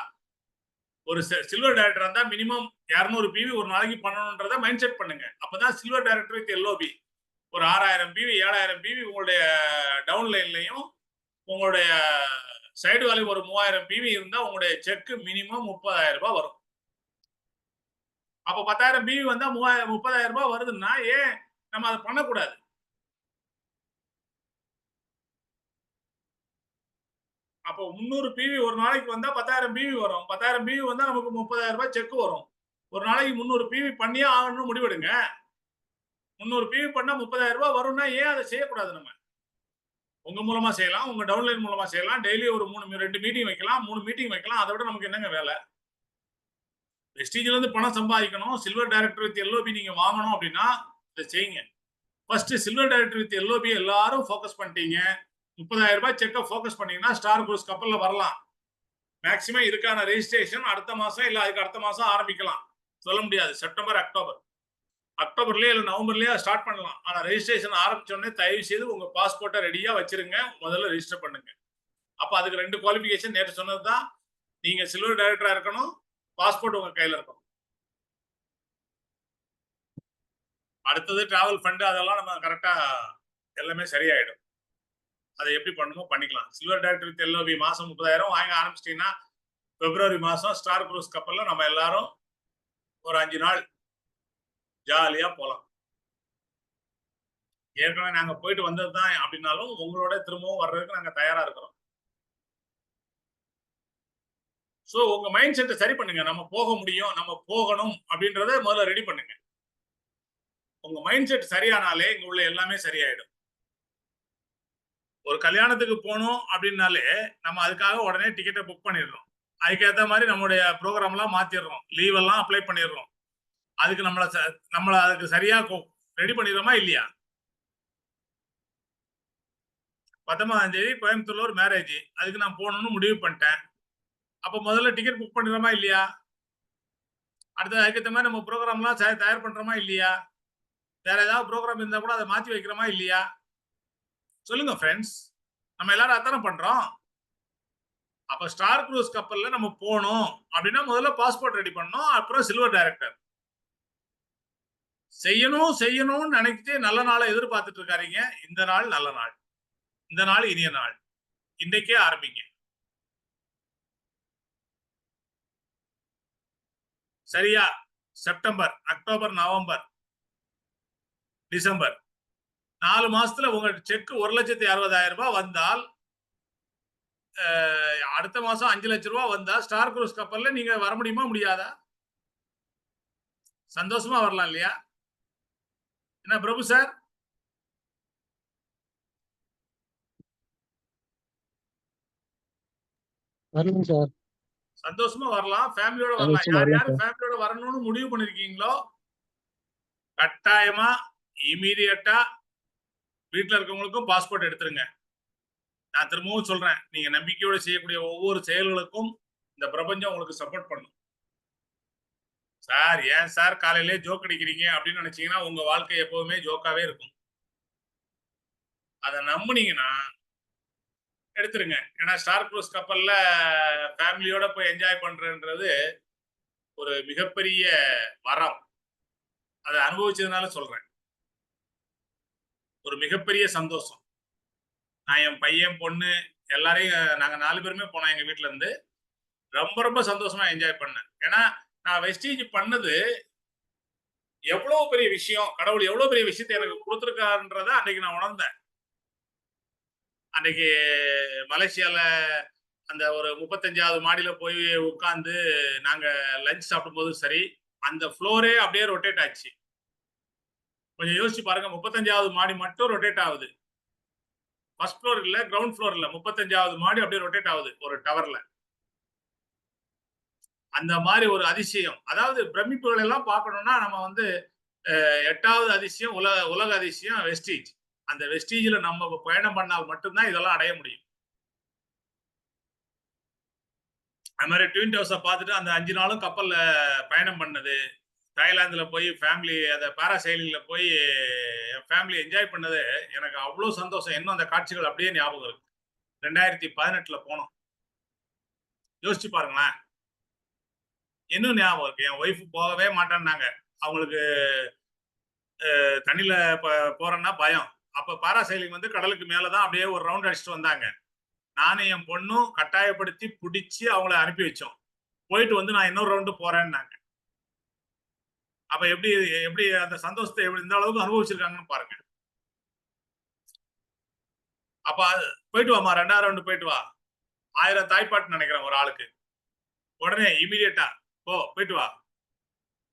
ஒரு சில்வர் டைரக்டர் இருந்தா மினிமம் 200 பிவி ஒரு நாளைக்கு பண்ணணும்ன்றத மைண்ட் செட் பண்ணுங்க. அப்பதான் சில்வர் டைரக்டர் வித் எல்ஓபி ஒரு 6000 பிவி 7000 பிவி உங்களுடைய டவுன் லைன்லயும் உங்களுடைய சைடு வேல்யூ ஒரு 3000 பிவி இருந்தா உங்களுடைய செக் மினிமம் 30,000 ரூபாய் வரும். அப்ப 10,000 பிவி வந்தா 30,000 ரூபாய் வருதுன்னா ஏன் நம்ம அதை பண்ணக்கூடாது? அப்போ 300 பிவி ஒரு நாளைக்கு வந்தா 10,000 பிவி வரும். 10,000 பிவி வந்தா நமக்கு 30,000 ரூபாய் செக் வரும். ஒரு நாளைக்கு 300 பிவி பண்ணியே ஆகணும்னு முடிவெடுங்க. 300 பிவி பண்ணா 30,000 ரூபாய் வரும்னா ஏன் அதை செய்யக்கூடாது? நம்ம உங்க மூலமா செய்யலாம், உங்க டவுன்லைன் மூலமா செய்யலாம். டெய்லி ஒரு 2 மீட்டிங் வைக்கலாம், 3 மீட்டிங் வைக்கலாம். அதை விட நமக்கு என்னங்க வேலை? வெஸ்டீஜ்ல இருந்து பணம் சம்பாதிக்கணும், சில்வர் டைரக்டர் வித் எல்ஓபி நீங்க வாங்கணும் அப்படின்னா இதை செய்யுங்க. First silver director with LOP எல்லாரும் ஃபோக்கஸ் பண்ணிட்டீங்க. 30,000 ரூபாய் செக்கை ஃபோக்கஸ் பண்ணீங்கன்னா ஸ்டார் குரூஸ் கப்பல்ல வரலாம். மேக்சிமம் இதுக்கான ரெஜிஸ்ட்ரேஷன் அடுத்த மாசம் இல்ல அதுக்கு அடுத்த மாசம் ஆரம்பிக்கலாம். சொல்ல முடியாது. செப்டம்பர், அக்டோபர்லயே இல்ல நவம்பர்லயே ஸ்டார்ட் பண்ணலாம். ஆனா ரெஜிஸ்ட்ரேஷன் ஆரம்பிச்ச உடனே தயவு செய்து உங்க பாஸ்போர்ட்டை ரெடியா வச்சிருங்க. முதல்ல ரெஜிஸ்டர் பண்ணுங்க. அப்ப அதுக்கு 2 குவாலிஃபிகேஷன் நேற்று சொன்னதுதான். நீங்க சில்வர் டைரக்டரா இருக்கணும், பாஸ்போர்ட் உங்க கையில இருக்கணும். அடுத்தது டிராவல் ஃபண்ட், அதெல்லாம் நம்ம கரெக்டா எல்லாமே சரியாயிடும். அதை எப்படி பண்ணணுமோ பண்ணிக்கலாம். சில்வர் டைரக்டர் வித் எல்ஓவி மாசம் 30,000 வாங்க ஆரம்பிச்சிட்டீங்கன்னா பிப்ரவரி மாசம் ஸ்டார் குரூஸ் கப்பல்ல நம்ம எல்லாரும் ஒரு 5 நாள் ஜாலியா போலாம். ஏற்கனவே நாங்க போயிட்டு வந்ததுதான் அப்படின்னாலும் உங்களோட திரும்பவும் வர்றதுக்கு நாங்க தயாரா இருக்கிறோம். சோ உங்க மைண்ட் செட்டை சரி பண்ணுங்க. நம்ம போக முடியும், நம்ம போகணும் அப்படின்றத முதல்ல ரெடி பண்ணுங்க. உங்க மைண்ட் செட் சரியானாலே இங்க உள்ள எல்லாமே சரியாயிடும். ஒரு கல்யாணத்துக்கு போகணும் அப்படின்னாலே நம்ம அதுக்காக உடனே டிக்கெட்டை புக் பண்ணிடுறோம். அதுக்கேற்ற மாதிரி நம்மளுடைய ப்ரோக்ராம் எல்லாம் மாத்திடுறோம். லீவ் எல்லாம் அப்ளை பண்ணிடுறோம். அதுக்கு நம்மள அதுக்கு சரியா ரெடி பண்ணிடுறோமா இல்லையா? 19ஆம் தேதி கோயம்புத்தூர்ல ஒரு மேரேஜ், அதுக்கு நான் போகணும்னு முடிவு பண்ணிட்டேன். அப்ப முதல்ல டிக்கெட் புக் பண்ணிடுறோமா இல்லையா? அடுத்து அதுக்கேற்ற மாதிரி நம்ம ப்ரோக்ராம் எல்லாம் தயார் பண்றோமா இல்லையா? வேற ஏதாவது ப்ரோக்ராம் இருந்தா கூட அதை மாத்தி வைக்கிறோமா இல்லையா? சொல்லுங்க ஃப்ரெண்ட்ஸ். நம்ம எல்லாரும் அதானே பண்றோம். அப்ப ஸ்டார் குரூஸ் கப்பல்ல நம்ம போகணும் அப்படின்னா முதல்ல பாஸ்போர்ட் ரெடி பண்ணணும். அப்புறம் சில்வர் டைரக்டர் செய்யணும்னு நினைச்சிட்டு நல்ல நாளை எதிர்பார்த்துட்டு இருக்காருங்க. இந்த நாள் நல்ல நாள், இந்த நாள் இனிய நாள். இன்றைக்கே ஆரம்பிங்க. சரியா? செப்டம்பர், அக்டோபர், நவம்பர், டிசம்பர் 4 மாசத்துல உங்க செக் 1,60,000 ரூபாய் வந்தால், அடுத்த மாசம் 5 லட்சம் ரூபாய் வந்தா ஸ்டார் குரூஸ் கப்பல்ல நீங்க வர முடியுமா முடியாதா? சந்தோஷமா வரலாம் இல்லையா? என்ன பிரபு சார்? வரணும் சார். சந்தோஷமா வரலாம், ஃபேமிலியோட வரலாம். யார் யார் ஃபேமிலியோட வரணும்னு முடிவு பண்ணிருக்கீங்களோ கட்டாயமா இமீடியட்டா வீட்டுல இருக்கவங்களுக்கும் பாஸ்போர்ட் எடுத்துருங்க. நான் திரும்பவும் சொல்றேன், நீங்க நம்பிக்கையோட செய்யக்கூடிய ஒவ்வொரு செயல்களுக்கும் இந்த பிரபஞ்சம் உங்களுக்கு சப்போர்ட் பண்ணும். சார் ஏன் சார் காலையிலே ஜோக் அடிக்கிறீங்க அப்படின்னு நினைச்சீங்கன்னா உங்க வாழ்க்கை எப்பவுமே ஜோக்காவே இருக்கும். அதை நம்புனீங்கன்னா எடுத்துருங்க. ஏன்னா ஸ்டார் குரூஸ் கப்பல்ல ஃபேமிலியோட போய் என்ஜாய் பண்றதுன்றது ஒரு மிகப்பெரிய வரம். அதை அனுபவிச்சதுனால சொல்றேன். ஒரு மிகப்பெரிய சந்தோஷம். நான் என் பையன் பொண்ணு எல்லாரையும் நாங்க 4 பேருமே போனோம் எங்க வீட்டுல இருந்து. ரொம்ப ரொம்ப சந்தோஷமா என்ஜாய் பண்ணேன். ஏன்னா நான் வெஸ்டீஜ் பண்ணது எவ்வளவு பெரிய விஷயம், கடவுள் எவ்வளவு பெரிய விஷயத்தை எனக்கு கொடுத்துருக்காருன்றத அன்னைக்கு நான் உணர்ந்தேன். அன்னைக்கு மலேசியால அந்த ஒரு 35வது மாடியில போய் உட்கார்ந்து நாங்க லஞ்ச் சாப்பிடும்போது சரி, அந்த ஃப்ளோரே அப்படியே ரொட்டேட் ஆச்சு. கொஞ்சம் யோசிச்சு பாருங்க, 35வது மாடி மட்டும் ரொட்டேட் ஆகுது. ஃபர்ஸ்ட் ஃப்ளோர் இல்ல, கிரவுண்ட் ஃப்ளோர் இல்ல, 35வது மாடி அப்படியே ரொட்டேட் ஆகுது ஒரு டவர்ல. அந்த மாதிரி ஒரு அதிசயம். அதாவது பிரமிப்புகள் எல்லாம் பார்க்கணும்னா நம்ம வந்து 8வது அதிசயம் உலக அதிசயம் வெஸ்டீஜ். அந்த வெஸ்டீஜ்ல நம்ம பயணம் பண்ணால் மட்டும்தான் இதெல்லாம் அடைய முடியும். அது மாதிரி ட்வின் டவர்ஸை பார்த்துட்டு அந்த 5 நாளும் கப்பல்ல பயணம் பண்ணது, தாய்லாந்துல போய் ஃபேமிலி அந்த பாராசைலிங்ல போய் ஃபேமிலி என்ஜாய் பண்ணது எனக்கு அவ்வளோ சந்தோஷம். இன்னும் அந்த காட்சிகள் அப்படியே ஞாபகம் இருக்கு. 2018ல போனோம். யோசிச்சு பாருங்களேன், இன்னும் ஞாபகம் இருக்கு. என் ஒய்ஃப் போகவே மாட்டேன்னாங்க. அவங்களுக்கு தண்ணியில போறேன்னா பயம். அப்ப பாராசைலிங் வந்து கடலுக்கு மேலதான் அப்படியே ஒரு ரவுண்ட் அடிச்சுட்டு வந்தாங்க. நானும் என் பொண்ணும் கட்டாயப்படுத்தி பிடிச்சி அவங்கள அனுப்பி வச்சோம். போயிட்டு வந்து நான் இன்னொரு ரவுண்டு போறேன்னாங்க. அப்ப எப்படி அந்த சந்தோஷத்தை இந்த அளவுக்கு அனுபவிச்சிருக்காங்கன்னு பாருங்க. அப்ப போயிட்டு வாமா, 2வது ரவுண்டு போயிட்டு வா. 1000 தாய்ப்பாட்டு நினைக்கிறேன் ஒரு ஆளுக்கு. உடனே இமீடியட்டா போயிட்டு வா.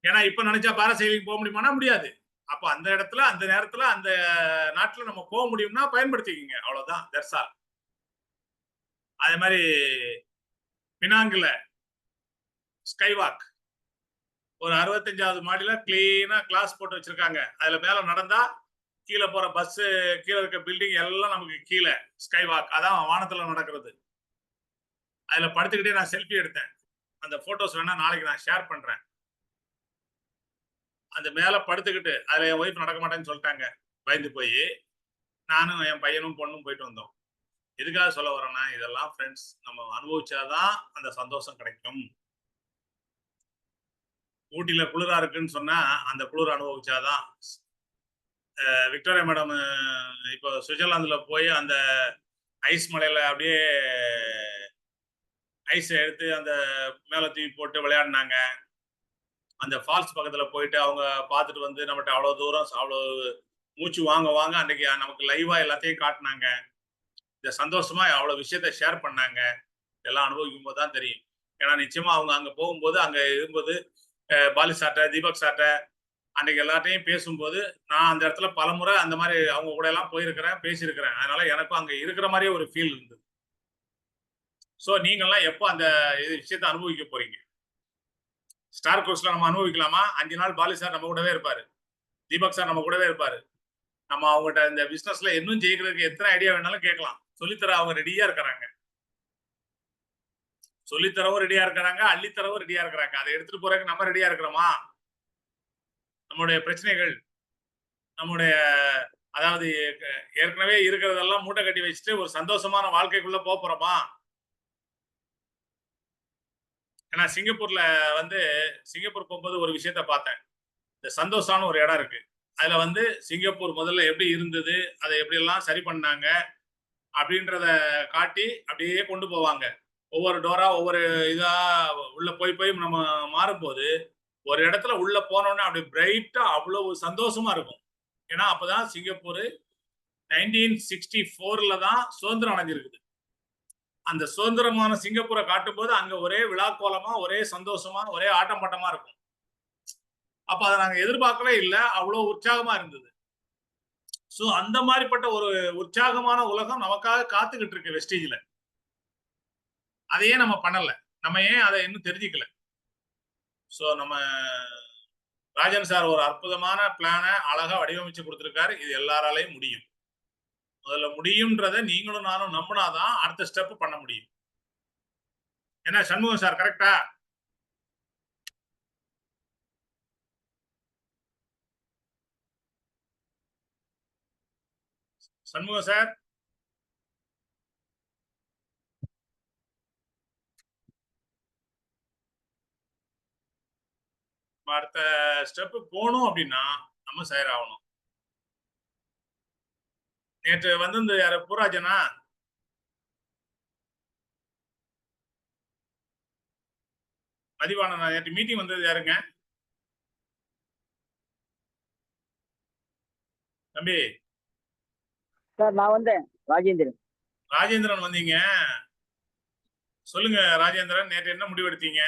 ஏன்னா இப்ப நினைச்சா பாராசைலிங் போக முடியுமானா முடியாது. அப்ப அந்த இடத்துல அந்த நேரத்துல அந்த நாட்டுல நம்ம போக முடியும்னா பயன்படுத்திக்கிங்க. அவ்வளவுதான். That's all. அதே மாதிரி பினாங்குல ஸ்கை வாக் ஒரு 65வது மாடியில கிளீனா கிளாஸ் போட்டு வச்சிருக்காங்க. அதுல மேல நடந்தா கீழே போற பஸ், கீழே இருக்க பில்டிங் எல்லாம் நமக்கு கீழே ஸ்கை வாக். அதான் வானத்துல நடக்கிறது. அதுல படுத்துக்கிட்டே நான் செல்ஃபி எடுத்தேன். அந்த போட்டோஸ் வேணா நாளைக்கு நான் ஷேர் பண்றேன். அந்த மேல படுத்துக்கிட்டு அதுல என் ஒய்ஃப் நடக்க மாட்டேன்னு சொல்லிட்டாங்க, பயந்து போய். நானும் என் பையனும் பொண்ணும் போயிட்டு வந்தோம். எதுக்காக சொல்ல வரேன்னா, இதெல்லாம் ஃப்ரெண்ட்ஸ் நம்ம அனுபவிச்சாதான் அந்த சந்தோஷம் கிடைக்கும். ஊட்டியில குளிரா இருக்குன்னு சொன்னா அந்த குளிர் அனுபவிச்சாதான். விக்டோரியா மேடம் இப்போ சுவிட்சர்லாந்துல போய் அந்த ஐஸ் மலையில அப்படியே ஐஸ் எடுத்து அந்த மேல தூக்கி போட்டு விளையாடினாங்க. அந்த ஃபால்ஸ் பக்கத்துல போயிட்டு அவங்க பார்த்துட்டு வந்து நம்மகிட்ட அவ்வளவு தூரம் அவ்வளவு மூச்சு வாங்க வாங்க அன்னைக்கு நமக்கு லைவா எல்லாத்தையும் காட்டினாங்க. இந்த சந்தோஷமா அவ்வளவு விஷயத்த ஷேர் பண்ணாங்க. இதெல்லாம் அனுபவிக்கும் போது தான் தெரியும். ஏன்னா நிச்சயமா அவங்க அங்க போகும்போது அங்க இருக்கும்போது பாலி சார்ட்ட, தீபக் சார்ட்ட அன்னைக்கு எல்லாத்தையும் பேசும்போது நான் அந்த இடத்துல பலமுறை அந்த மாதிரி அவங்க கூட எல்லாம் போயிருக்கிறேன், பேசியிருக்கிறேன். அதனால எனக்கும் அங்க இருக்கிற மாதிரியே ஒரு ஃபீல் இருந்தது. ஸோ நீங்கெல்லாம் எப்போ அந்த விஷயத்தை அனுபவிக்க போறீங்க? ஸ்டார் கோர்ஸ்ல நம்ம அனுபவிக்கலாமா? 5 நாள் பாலி சார் நம்ம கூடவே இருப்பாரு, தீபக் சார் நம்ம கூடவே இருப்பாரு. நம்ம அவங்ககிட்ட இந்த பிசினஸ்ல இன்னும் ஜெயிக்கிறதுக்கு எத்தனை ஐடியா வேணாலும் கேட்கலாம். சொல்லித்தர அவங்க ரெடியா இருக்கிறாங்க. சொல்லித்தரவும் ரெடியா இருக்கிறாங்க, அள்ளித்தரவும் ரெடியா இருக்கிறாங்க. அதை எடுத்துட்டு போறதுக்கு நம்ம ரெடியா இருக்கிறோமா? நம்முடைய பிரச்சனைகள், நம்முடைய அதாவது ஏற்கனவே இருக்கிறதெல்லாம் மூட்டை கட்டி வச்சுட்டு ஒரு சந்தோஷமான வாழ்க்கைக்குள்ள போறோமா? ஏன்னா சிங்கப்பூர்ல வந்து சிங்கப்பூர் போகும்போது ஒரு விஷயத்த பார்த்தேன். இந்த சந்தோஷான ஒரு இடம் இருக்கு. அதுல வந்து சிங்கப்பூர் முதல்ல எப்படி இருந்தது, அதை எப்படி எல்லாம் சரி பண்ணாங்க அப்படின்றத காட்டி அப்படியே கொண்டு போவாங்க. ஒவ்வொரு டோரா ஒவ்வொரு இதா உள்ள போய் போய் நம்ம மாறும்போது ஒரு இடத்துல உள்ள போனோம்னா அப்படி பிரைட்டா அவ்வளவு சந்தோஷமா இருக்கும். ஏன்னா அப்பதான் சிங்கப்பூர் 1964ல தான் சுதந்திரம் அடைஞ்சிருக்குது. அந்த சுதந்திரமான சிங்கப்பூரை காட்டும் போது அங்க ஒரே விழாக்கோலமா, ஒரே சந்தோஷமா, ஒரே ஆட்டம் பாட்டமா இருக்கும். அப்ப அதை நாங்க எதிர்பார்க்கவே இல்லை. அவ்வளவு உற்சாகமா இருந்தது. சோ அந்த மாதிரிப்பட்ட ஒரு உற்சாகமான உலகம் நமக்காக காத்துக்கிட்டு இருக்கு வெஸ்டேஜ்ல. அதையே நம்ம பண்ணல. நம்ம ஏன் அதை இன்னும் தெரிஞ்சுக்கல? சோ நம்ம ராஜன் சார் ஒரு அற்புதமான பிளான அழகா வடிவமைச்சு கொடுத்திருக்காரு. இது எல்லாராலையும் முடியும். முதல்ல முடியும்ன்றத நீங்களும் நானும் நம்பினாதான் அடுத்த ஸ்டெப் பண்ண முடியும். என்ன சண்முகம் சார் கரெக்டா? சண்முகம் சார் அடுத்த ஸ்டெப் போகணும் அப்படின்னா நம்ம ஆகணும். நேற்று வந்து யாரு பூராஜனா பதிவான நேற்று மீட்டிங் வந்தது யாருங்க தம்பி? சார் நான் வந்தேன். ராஜேந்திரன். ராஜேந்திரன் வந்தீங்க. சொல்லுங்க ராஜேந்திரன், நேற்று என்ன முடிவெடுத்தீங்க?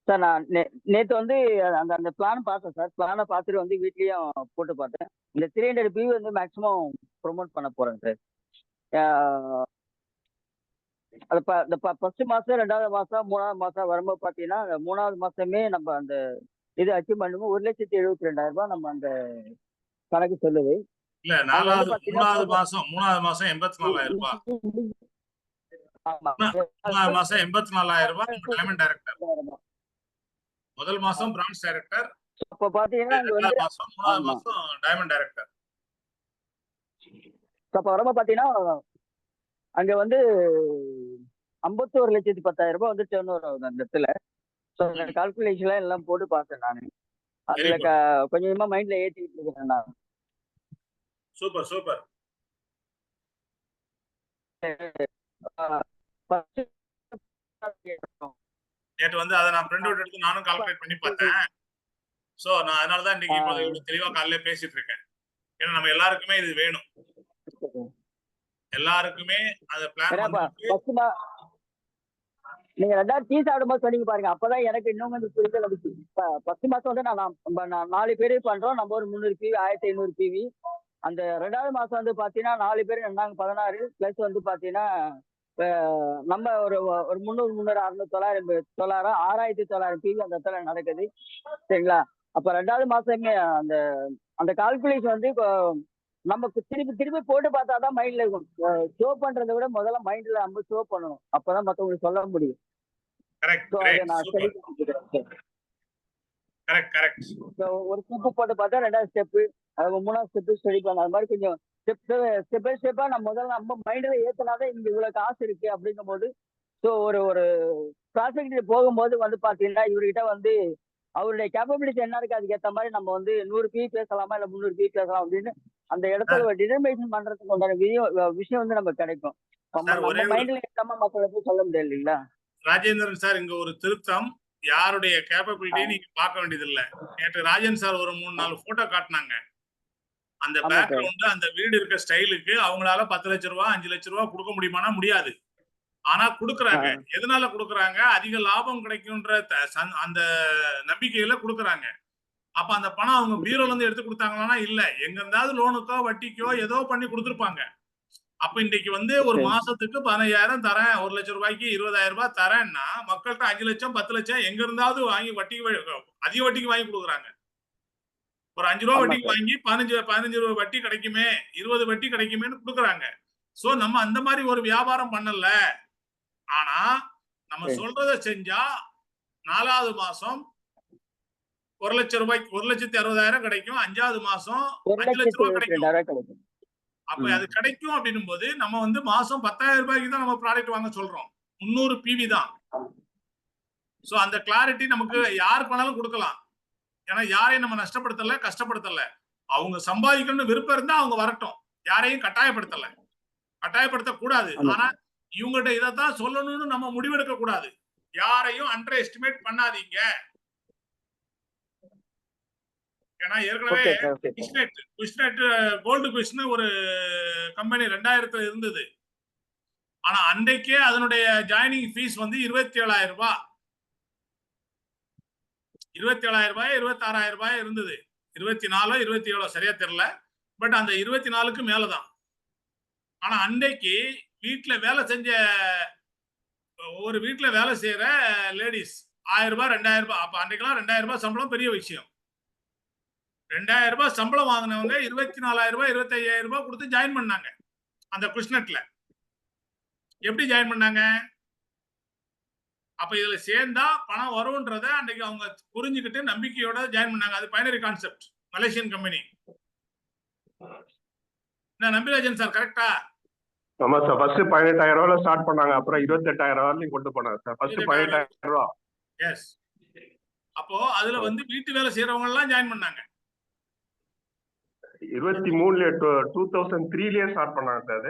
சார் நான் நேற்று வந்து அந்த அந்த பிளான் பார்த்தேன் சார். பிளானை பார்த்துட்டு வந்து வீட்லயும் போட்டு பார்த்தேன். இந்த 300 PV வந்து மேக்ஸிமம் ப்ரொமோட் பண்ண போறேன் சார். அது இந்த ஃபர்ஸ்ட் மாசம், 2வது மாசம், 3வது மாசம் வரும்போது பார்த்தீங்கன்னா 3வது மாசமே நம்ம அந்த இது அச்சீவ் பண்ணும்போது 1,72,000 நம்ம அந்த கணக்கு சொல்லுது. இல்ல மூணாவது மாசம் 84,000 ரூபாய். மூணாவது மாசம் 84,000 ரூபாய் டைமண்ட் டைரக்டர். முதல் மாசம் பிரான்ஸ் டைரக்டர். அப்ப பாத்தீங்கன்னா மூணாவது மாசம் டைமண்ட் டைரக்டர். அப்ப வரும்போது பாத்தீங்கன்னா அங்க வந்து 51,10,000 ரூபாய் வந்து டர்ன் ஓவர் ஆகுது அந்த இடத்துல. கால்குலேஷன் எல்லாம் போட்டு பார்த்தேன் நானு. அதுல கொஞ்சமா மைண்ட்ல ஏத்திட்டு இருக்கேன் நான். Super super. நேற்று வந்து அதை நான் பிரிண்ட் அவுட் எடுத்து நானும் கால்குலேட் பண்ணி பார்த்தேன். சோ நான் அதனாலதான் இன்னைக்கு இப்போ தெளிவா காலையில பேசிட்டு இருக்கேன். ஏன்னா நம்ம எல்லாருக்குமே இது வேணும். எல்லாருக்குமே அந்த பிளான். நீங்க 2வது டீ சாப்பிடும்போது சொன்னீங்க பாருங்க, அப்பதான் எனக்கு இன்னும் கொஞ்சம் புரிதல் வந்துச்சு. 10 மாசம் வந்து நான் 4 பேரு பண்றோம். நம்ம ஒரு 300 PV, 1500 PV. அந்த 2வது மாசம் வந்து பாத்தீங்கன்னா 4 பேர் 16 பிளஸ் வந்து பாத்தீங்கன்னா நம்ம ஒரு 300, 600, 900, 6,900 PV அந்த இடத்துல நடக்குது. சரிங்களா? அப்ப 2வது மாசமே அந்த அந்த கால்குலேஷன் வந்து இப்போ நமக்கு திருப்பி போட்டு பார்த்தாதான் மைண்ட்ல இருக்கும். ஷோ பண்றதை விட முதல்ல மைண்ட்ல நம்ம ஷோ பண்ணணும். அப்பதான் மத்தவங்களுக்கு சொல்ல முடியும். ஒரு ஸ்டெப் போட்டு பார்த்தா 2வது ஸ்டெப், 3வது ஸ்டெப் ஸ்டடி பண்ண. அது மாதிரி கொஞ்சம் ஸ்டெப் பை ஸ்டெப்பா நம்ம முதல்ல நம்ம மைண்ட்ல ஏத்தினாதான் இங்க இவ்வளவு காசு இருக்கு அப்படிங்கும் போது, ஸோ ஒரு ப்ராஜெக்ட் போகும்போது வந்து பாத்தீங்கன்னா இவர்கிட்ட வந்து அவருடைய கேப்பபிலிட்டி என்ன இருக்கு அதுக்கு ஏத்த மாதிரி நம்ம வந்து 100 பி பேசலாமா இல்ல 300 பி பேசலாம் அப்படின்னு அந்த இடத்துல டிட்டர்மினேஷன் பண்றதுக்கு உண்டான விஷயம் வந்து நமக்கு கிடைக்கும். நம்ம மைண்ட்ல ஏத்தாம மக்களுக்கு சொல்ல முடியாது இல்லைங்களா? ராஜேந்திரன் சார், இங்க ஒரு திருத்தம். யாருடைய கேப்பபிலிட்டியை நீங்க பார்க்க வேண்டியது இல்ல. நேற்று ராஜன் சார் ஒரு 3-4 போட்டோ காட்டினாங்க. அந்த பேக்ரவுண்ட், அந்த வீடு இருக்க ஸ்டைலுக்கு அவங்களால 10 லட்சம் ரூபாய் 5 லட்சம் ரூபாய் கொடுக்க முடியுமானா முடியாது. ஆனா குடுக்குறாங்க. எதனால குடுக்குறாங்க? அதிக லாபம் கிடைக்கும்ன்ற அந்த நம்பிக்கையில குடுக்குறாங்க. அப்ப அந்த பணம் அவங்க பீரோல இருந்து எடுத்து கொடுத்தாங்களா? இல்ல, எங்க இருந்தாவது லோனுக்கோ வட்டிக்கோ ஏதோ பண்ணி கொடுத்துருப்பாங்க. அப்ப இன்னைக்கு வந்து ஒரு மாசத்துக்கு 15,000 தரேன், 1 லட்சம் ரூபாய்க்கு 20,000 ரூபாய் தரேன்னா மக்கள்கிட்ட 5 லட்சம் 10 லட்சம் எங்க இருந்தாவது வாங்கி வட்டிக்கு அதிக வட்டிக்கு வாங்கி கொடுக்குறாங்க. ஒரு 5 ரூபா வட்டிக்கு வாங்கி 15 ரூபாய் வட்டி கிடைக்குமே, 20 வட்டி கிடைக்குமேன்னு கொடுக்குறாங்க. சோ நம்ம அந்த மாதிரி ஒரு வியாபாரம் பண்ணல. ஆனா நம்ம சொல்றத செஞ்சா 4வது மாசம் 1 லட்சம் ரூபாய்க்கு 1,60,000 கிடைக்கும். 5வது மாசம் 5 லட்சம் ரூபாய் கிடைக்கும். அப்ப அது கிடைக்கும் அப்படின்னும் போது நம்ம வந்து மாசம் 10,000 ரூபாய்க்கு தான் நம்ம ப்ராடக்ட் வாங்க சொல்றோம். 300 பிவி தான். சோ அந்த கிளாரிட்டி நமக்கு யாருக்கு வேணாலும் கொடுக்கலாம். ஏன்னா யாரையும் நம்ம நஷ்டப்படுத்தல, கஷ்டப்படுத்தல. அவங்க சம்பாதிக்கணும்னு விருப்பம் இருந்தா அவங்க வரட்டும். யாரையும் கட்டாயப்படுத்தல, கட்டாயப்படுத்த கூடாது. ஆனா இவங்ககிட்ட இதைத்தான் சொல்லணும்னு நம்ம முடிவெடுக்க கூடாது. யாரையும் அண்டர் எஸ்டிமேட் பண்ணாதீங்க. ஏன்னா ஏற்கனவே குஷ்நெட் கோல்டு குஷ்னு ஒரு கம்பெனி 2000 இருந்தது. ஆனா அன்றைக்கே அதனுடைய ஜாயினிங் ஃபீஸ் வந்து 27,000 ரூபாய், 27,000 ரூபாய் 26,000 ரூபாய் இருந்தது. 24 27 சரியா தெரியல. பட் அந்த 24க்கு மேலதான். ஆனா அன்றைக்கு வீட்டுல வேலை செஞ்ச ஒரு வீட்டுல வேலை செய்யற லேடிஸ் 1000 ரூபாய் 2000 ரூபாய், அப்ப அன்றைக்கெல்லாம் 2000 ரூபாய் சம்பளம் பெரிய விஷயம். 2000 ரூபாய் சம்பளம் வாங்கினவங்க 24,000 ரூபாய் 25,000 ரூபாய் கொடுத்து ஜாயின் பண்ணாங்க அந்த குஷ்நெட்ல. எப்படி ஜாயின் பண்ணாங்க? அப்ப இதுல சேர்ந்தா பணம் வரும்ன்றத அன்னைக்கு அவங்க புரிஞ்சுக்கிட்டு நம்பிக்கையோட ஜாயின் பண்ணாங்க. அது binary concept, Malaysian company. Nambirajan sir கரெக்டா? ஆமா சார். ஃபர்ஸ்ட் 18,000 ரூபாயில ஸ்டார்ட் பண்ணாங்க. அப்புறம் 28,000 வரைக்கும் கொண்டு போனாங்க சார். ஃபர்ஸ்ட் 18,000 ரூபாய். எஸ். அப்போ அதுல வந்து வீட்டு வேலை செய்யறவங்க எல்லாம் ஜாயின் பண்ணாங்க. 23ல 2003லயே ஸ்டார்ட் பண்ணாங்க சார்.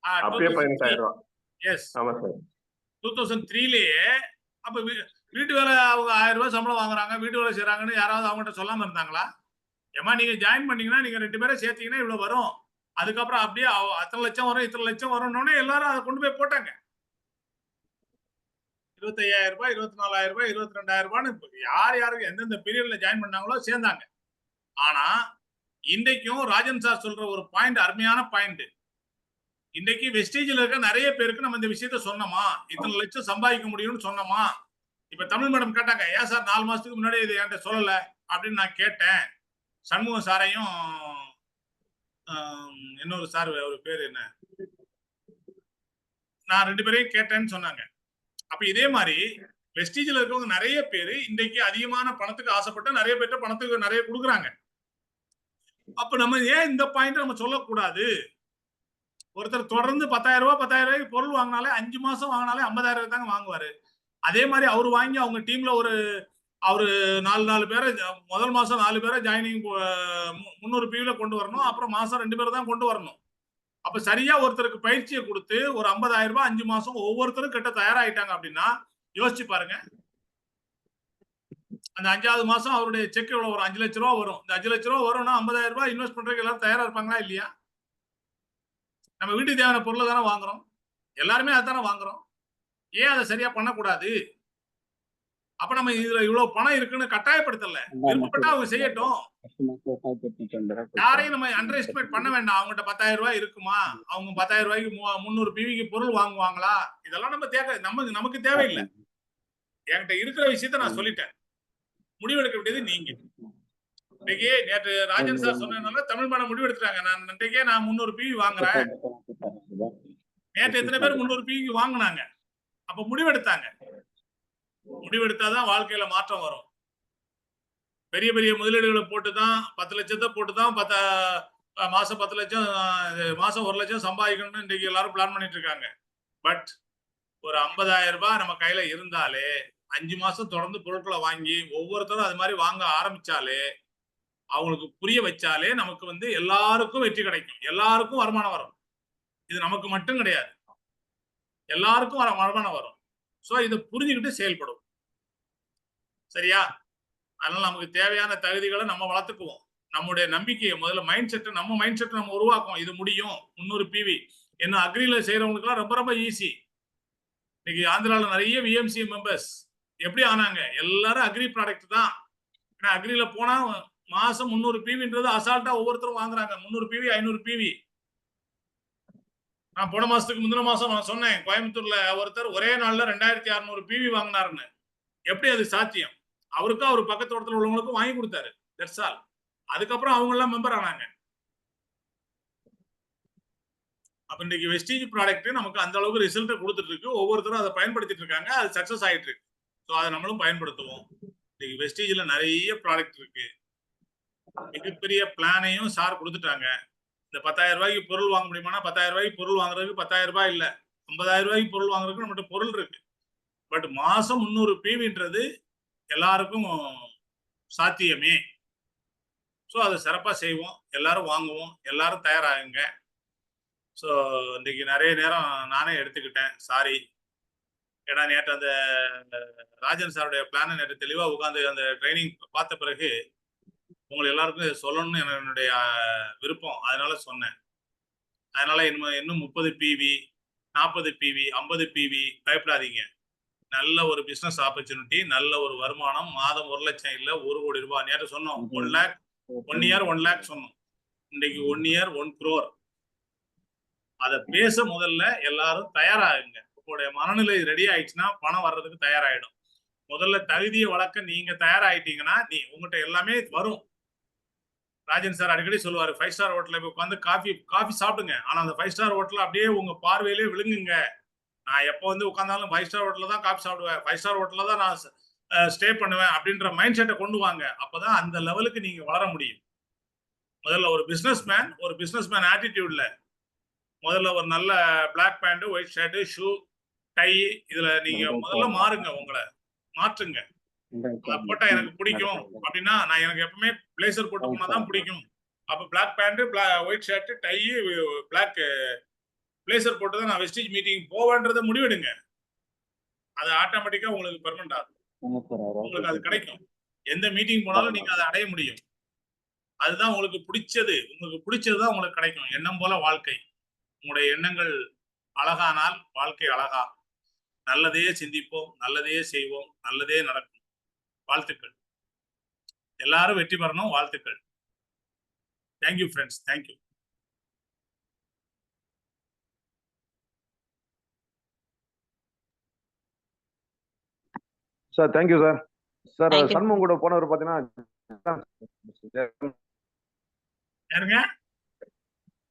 அது அப்பயே 18,000 ரூபாய். எஸ். ஆமா சார். 2003லயே அப்ப வீட்டு வேலை அவங்க 1000 ரூபாய் சம்பளம் வாங்குறாங்க, வீட்டு வேலை செய்யறாங்கன்னு யாராவது அவங்ககிட்ட சொல்லாம இருந்தாங்களா? ஏமா நீங்க ஜாயின் பண்ணீங்கன்னா நீங்க 2 பேரை சேர்த்தீங்கன்னா இவ்வளவு வரும், அதுக்கப்புறம் அப்படியே அத்தனை லட்சம் வரும் இத்தனை லட்சம் வரும்னு எல்லாரும் அதை கொண்டு போய் போட்டாங்க. 25,000 ரூபாய் 24,000 ரூபாய் 22,000 ரூபான்னு யார் யாருக்கு எந்தெந்த பீரியட்ல ஜாயின் பண்ணாங்களோ சேர்ந்தாங்க. ஆனா இன்றைக்கும் ராஜன் சார் சொல்ற ஒரு பாயிண்ட், அருமையான பாயிண்ட். இன்றைக்கு வெஸ்டேஜ்ல இருக்க நிறைய பேருக்கு நம்ம இந்த விஷயத்த சொன்னோமா, இத்தனை லட்சம் சம்பாதிக்க முடியும்னு சொன்னோமா? இப்ப தமிழ் மேடம் கேட்டாங்க, ஏன் சார் 4 மாசத்துக்கு முன்னாடி இது என்கிட்ட சொல்லல அப்படின்னு நான் கேட்டேன். சண்முகம் சாரையும் இன்னொரு சார், ஒரு பேரு என்ன, நான் 2 பேரையும் கேட்டேன்னு சொன்னாங்க. அப்ப இதே மாதிரி வெஸ்டேஜ்ல இருக்கவங்க நிறைய பேரு இன்றைக்கு அதிகமான பணத்துக்கு ஆசைப்பட்டு நிறைய பேர்ட்ட பணத்துக்கு நிறைய கொடுக்குறாங்க. அப்ப நம்ம ஏன் இந்த பாயிண்ட் நம்ம சொல்லக்கூடாது? ஒருத்தர் தொடர்ந்து 10,000 ரூபாய் 10,000 ரூபாய்க்கு பொருள் வாங்கினாலே 5 மாசம் வாங்கினாலே 50,000 தாங்க வாங்குவாரு. அதே மாதிரி அவர் வாங்கி அவங்க டீம்ல அவரு 4 பேரை முதல் மாசம் 4 பேரை ஜாயினிங் 300 பிவில கொண்டு வரணும். அப்புறம் மாசம் 2 பேரை தான் கொண்டு வரணும். அப்ப சரியா ஒருத்தருக்கு பயிற்சியை கொடுத்து ஒரு 50,000 ரூபாய் 5 மாசம் ஒவ்வொருத்தரும் கிட்ட தயாராயிட்டாங்க அப்படின்னா யோசிச்சு பாருங்க. அந்த 5வது மாசம் அவருடைய செக் எவ்வளவு வரும்? 5 லட்சம் ரூபாய் வரும். இந்த 5 லட்சம் ரூபாய் வரும்னா 50,000 ரூபாய் இன்வெஸ்ட் பண்றதுக்கு எல்லாரும் தயாரா இருப்பாங்களா இல்லையா? நம்ம வீட்டுக்கு தேவையான பொருளை தானே வாங்குறோம், எல்லாருமே அதானே வாங்குறோம். ஏன் அதை சரியா பண்ணக்கூடாது? அப்ப நம்ம இதுல இவ்வளவு பணம் இருக்குன்னு கட்டாயப்படுத்தல, விருப்பப்பட்டா அவங்க செய்யட்டும். யாரையும் நம்ம அண்டர் எஸ்டிமேட் பண்ண வேண்டாம். அவங்ககிட்ட 10,000 ரூபாய் இருக்குமா, அவங்க 10,000 ரூபாய்க்கு 300 பிவிக்கு பொருள் வாங்குவாங்களா, இதெல்லாம் நமக்கு தேவையில்லை. என்கிட்ட இருக்கிற விஷயத்த நான் சொல்லிட்டேன். முடிவெடுக்க வேண்டியது நீங்க. இன்னைக்கு நேற்று ராஜன் சார் சொன்னதுனால தமிழ் மேடம் முடிவெடுத்துட்டாங்க. நான் இன்றைக்கே நான் 300 பிவி வாங்குறேன். நேற்று எத்தனை பேர் 300 பிவிக்கு வாங்கினாங்க? அப்ப முடிவெடுத்தாங்க. முடிவெடுத்தாதான் வாழ்க்கையில மாற்றம் வரும். பெரிய பெரிய முதலீடுகளை போட்டுதான் 10 லட்சத்தை போட்டுதான் மாசம் 10 லட்சம் மாசம் 1 லட்சம் சம்பாதிக்கணும்னு இன்றைக்கு எல்லாரும் பிளான் பண்ணிட்டு இருக்காங்க. பட் ஒரு 50,000 ரூபாய் நம்ம கையில இருந்தாலே 5 மாசம் தொடர்ந்து பொருட்களை வாங்கி ஒவ்வொருத்தரும் அது மாதிரி வாங்க ஆரம்பிச்சாலே, அவங்களுக்கு புரிய வச்சாலே நமக்கு வந்து எல்லாருக்கும் வெற்றி கிடைக்கும். எல்லாருக்கும் வருமானம் வரும். இது நமக்கு மட்டும் கிடையாது. எல்லாருக்கும் வருமானம் வரும். சோ இத புரிஞ்சுக்கிட்டு செயல்படும். சரியா? அதனால நமக்கு தேவையான தகுதிகளை நம்ம வளர்த்துக்குவோம். நம்முடைய நம்பிக்கையை முதல்ல நம்ம மைண்ட் செட் நம்ம உருவாக்குவோம். இது முடியும். 300 பிவி. என்ன அக்ரில செய்யறவங்களுக்குலாம் ரொம்ப ரொம்ப ஈஸி. இன்னைக்கு ஆந்திரால நிறைய விஎம்சி மெம்பர்ஸ் எப்படி ஆனாங்க? எல்லாரும் அக்ரி ப்ராடக்ட் தான். ஏன்னா அக்ரில போனா மாசம் 300 பிவின்றது அசால்ட்டா ஒவ்வொருத்தரும் வாங்குறாங்க. 300 பிவி 500 பிவி. நான் போன மாசத்துக்கு முந்தின மாசம் நான் சொன்னேன், கோயம்புத்தூர்ல ஒருத்தர் ஒரே நாள்ல 2600 பிவி வாங்கினாருன்னு. எப்படி அது சாத்தியம்? அவருக்கும் அவர் பக்கத்து தோட்டத்தில் உள்ளவங்களுக்கும் வாங்கி கொடுத்தாரு. That's all. அதுக்கப்புறம் அவங்க எல்லாம் மெம்பர் ஆனாங்க. அப்ப இன்னைக்கு வெஸ்டீஜ் ப்ராடக்ட் நமக்கு அந்த அளவுக்கு ரிசல்ட் கொடுத்துட்டு இருக்கு. ஒவ்வொருத்தரும் அதை பயன்படுத்திட்டு இருக்காங்க. அது சக்சஸ் ஆயிட்டு இருக்கு. ஸோ அதை நம்மளும் பயன்படுத்துவோம். இன்னைக்கு வெஸ்டீஜ்ல நிறைய ப்ராடக்ட் இருக்கு. மிகப்பெரிய பிளானையும் சார் கொடுத்துட்டாங்க. இந்த 10,000 ரூபாய்க்கு பொருள் வாங்க முடியுமானா 10,000 ரூபாய்க்கு பொருள் வாங்குறதுக்கு 10,000 ரூபாய் இல்ல, 50,000 ரூபாய்க்கு பொருள் வாங்குறதுக்கு நம்மகிட்ட பொருள் இருக்கு. பட் மாசம் 300 பிவின்றது எல்லாருக்கும் சாத்தியமே. ஸோ அதை சிறப்பா செய்வோம். எல்லாரும் வாங்குவோம். எல்லாரும் தயாராகுங்க. ஸோ இன்னைக்கு நிறைய நேரம் நானே எடுத்துக்கிட்டேன். சாரி. ஏன்னா நேற்று அந்த ராஜன் சாருடைய பிளானை நேற்று தெளிவா உட்காந்து அந்த ட்ரைனிங் பார்த்த பிறகு உங்களை எல்லாருக்கும் சொல்லணும்னு என்னுடைய விருப்பம். அதனால சொன்னேன். அதனால இன்னும் 30 பிவி, 40 பிவி, 50 பிவி பயப்படாதீங்க. நல்ல ஒரு பிசினஸ் ஆப்பர்ச்சுனிட்டி, நல்ல ஒரு வருமானம். மாதம் 1 லட்சம் இல்ல 1 கோடி ரூபாய். நேற்று சொன்னோம் 1 லேக், 1 இயர் 1 லேக் சொன்னோம். இன்னைக்கு 1 இயர் 1 crore. அதை பேச முதல்ல எல்லாரும் தயாராகுங்க. உங்களுடைய மனநிலை ரெடி ஆயிடுச்சுன்னா பணம் வர்றதுக்கு தயாராயிடும். முதல்ல தகுதியை வளர்க்க நீங்க தயாராயிட்டீங்கன்னா உங்ககிட்ட எல்லாமே வரும். ராஜன் சார் அடிக்கடி சொல்லுவாரு, 5 ஸ்டார் ஹோட்டல்ல போய் உட்காந்து காஃபி சாப்பிடுங்க. ஆனா அந்த 5 ஸ்டார் ஹோட்டல் அப்படியே உங்க பார்வையிலே விழுங்குங்க. நான் எப்போ வந்து உட்கார்ந்தாலும் 5 ஸ்டார் ஹோட்டல்ல தான் காஃபி சாப்பிடுவேன், 5 ஸ்டார் ஹோட்டல்ல தான் நான் ஸ்டே பண்ணுவேன் அப்படின்ற மைண்ட் செட்டை கொண்டு வாங்க. அப்பதான் அந்த லெவலுக்கு நீங்க வளர முடியும். முதல்ல ஒரு பிசினஸ்மேன் ஆட்டிடியூட்ல முதல்ல ஒரு நல்ல black pant, white shirt, shoe, tie, இதுல நீங்க முதல்ல மாறுங்க. உங்களை மாற்றுங்க. அதை போட்டா எனக்கு பிடிக்கும் அப்படின்னா எனக்கு எப்பவுமே பிளேசர் போட்டு போனாதான் பிடிக்கும். அப்ப black pant, white shirt, tie, black blazer போட்டு தான் நான் வெஸ்டீஜ் மீட்டிங் போவேன்றதை முடிவெடுங்க. அது ஆட்டோமேட்டிக்கா உங்களுக்கு பெர்மனன்ட் ஆகும். உங்களுக்கு அது கிடைக்கும். எந்த மீட்டிங் போனாலும் நீங்க அதை அடைய முடியும். அதுதான் உங்களுக்கு பிடிச்சது. உங்களுக்கு பிடிச்சதுதான் உங்களுக்கு கிடைக்கும். எண்ணம் போல வாழ்க்கை. உங்களுடைய எண்ணங்கள் அழகானால் வாழ்க்கை அழகா. நல்லதே சிந்திப்போம், நல்லதே செய்வோம், நல்லதே நடக்கும். வாழ்த்துக்கள். எல்லாரும் வெற்றி பெறணும். வாழ்த்துக்கள். Thank you friends. Thank you. Sir thank you sir. Sir Shanmugam கூட போனவர் பாத்தீங்கன்னா யாருங்க?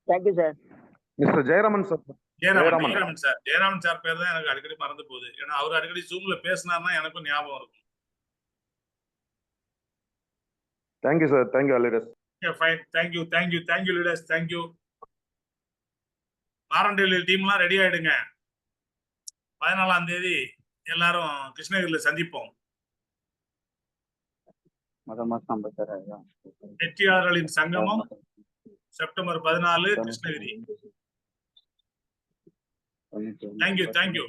Thank you sir. Mister Jayaraman sir. Jayaraman sir பேர் தான் எனக்கு அடிக்கடி மறந்து போகுது. ஏன்னா அவர் அடிக்கடி ஜூம்ல பேசினார்னா எனக்கும் ஞாபகம் இருக்கும். Thank you sir. Thank you leaders. Fine. Thank you leaders. Thank you. ஆரண்டேலி டீம்லாம் ரெடி ஆயிடுங்க. 14ஆம் தேதி எல்லாரும் கிருஷ்ணகிரியில சந்திப்போம். வெற்றியாளர்களின் சங்கமம் செப்டம்பர் 14 கிருஷ்ணகிரி. தேங்க்யூ.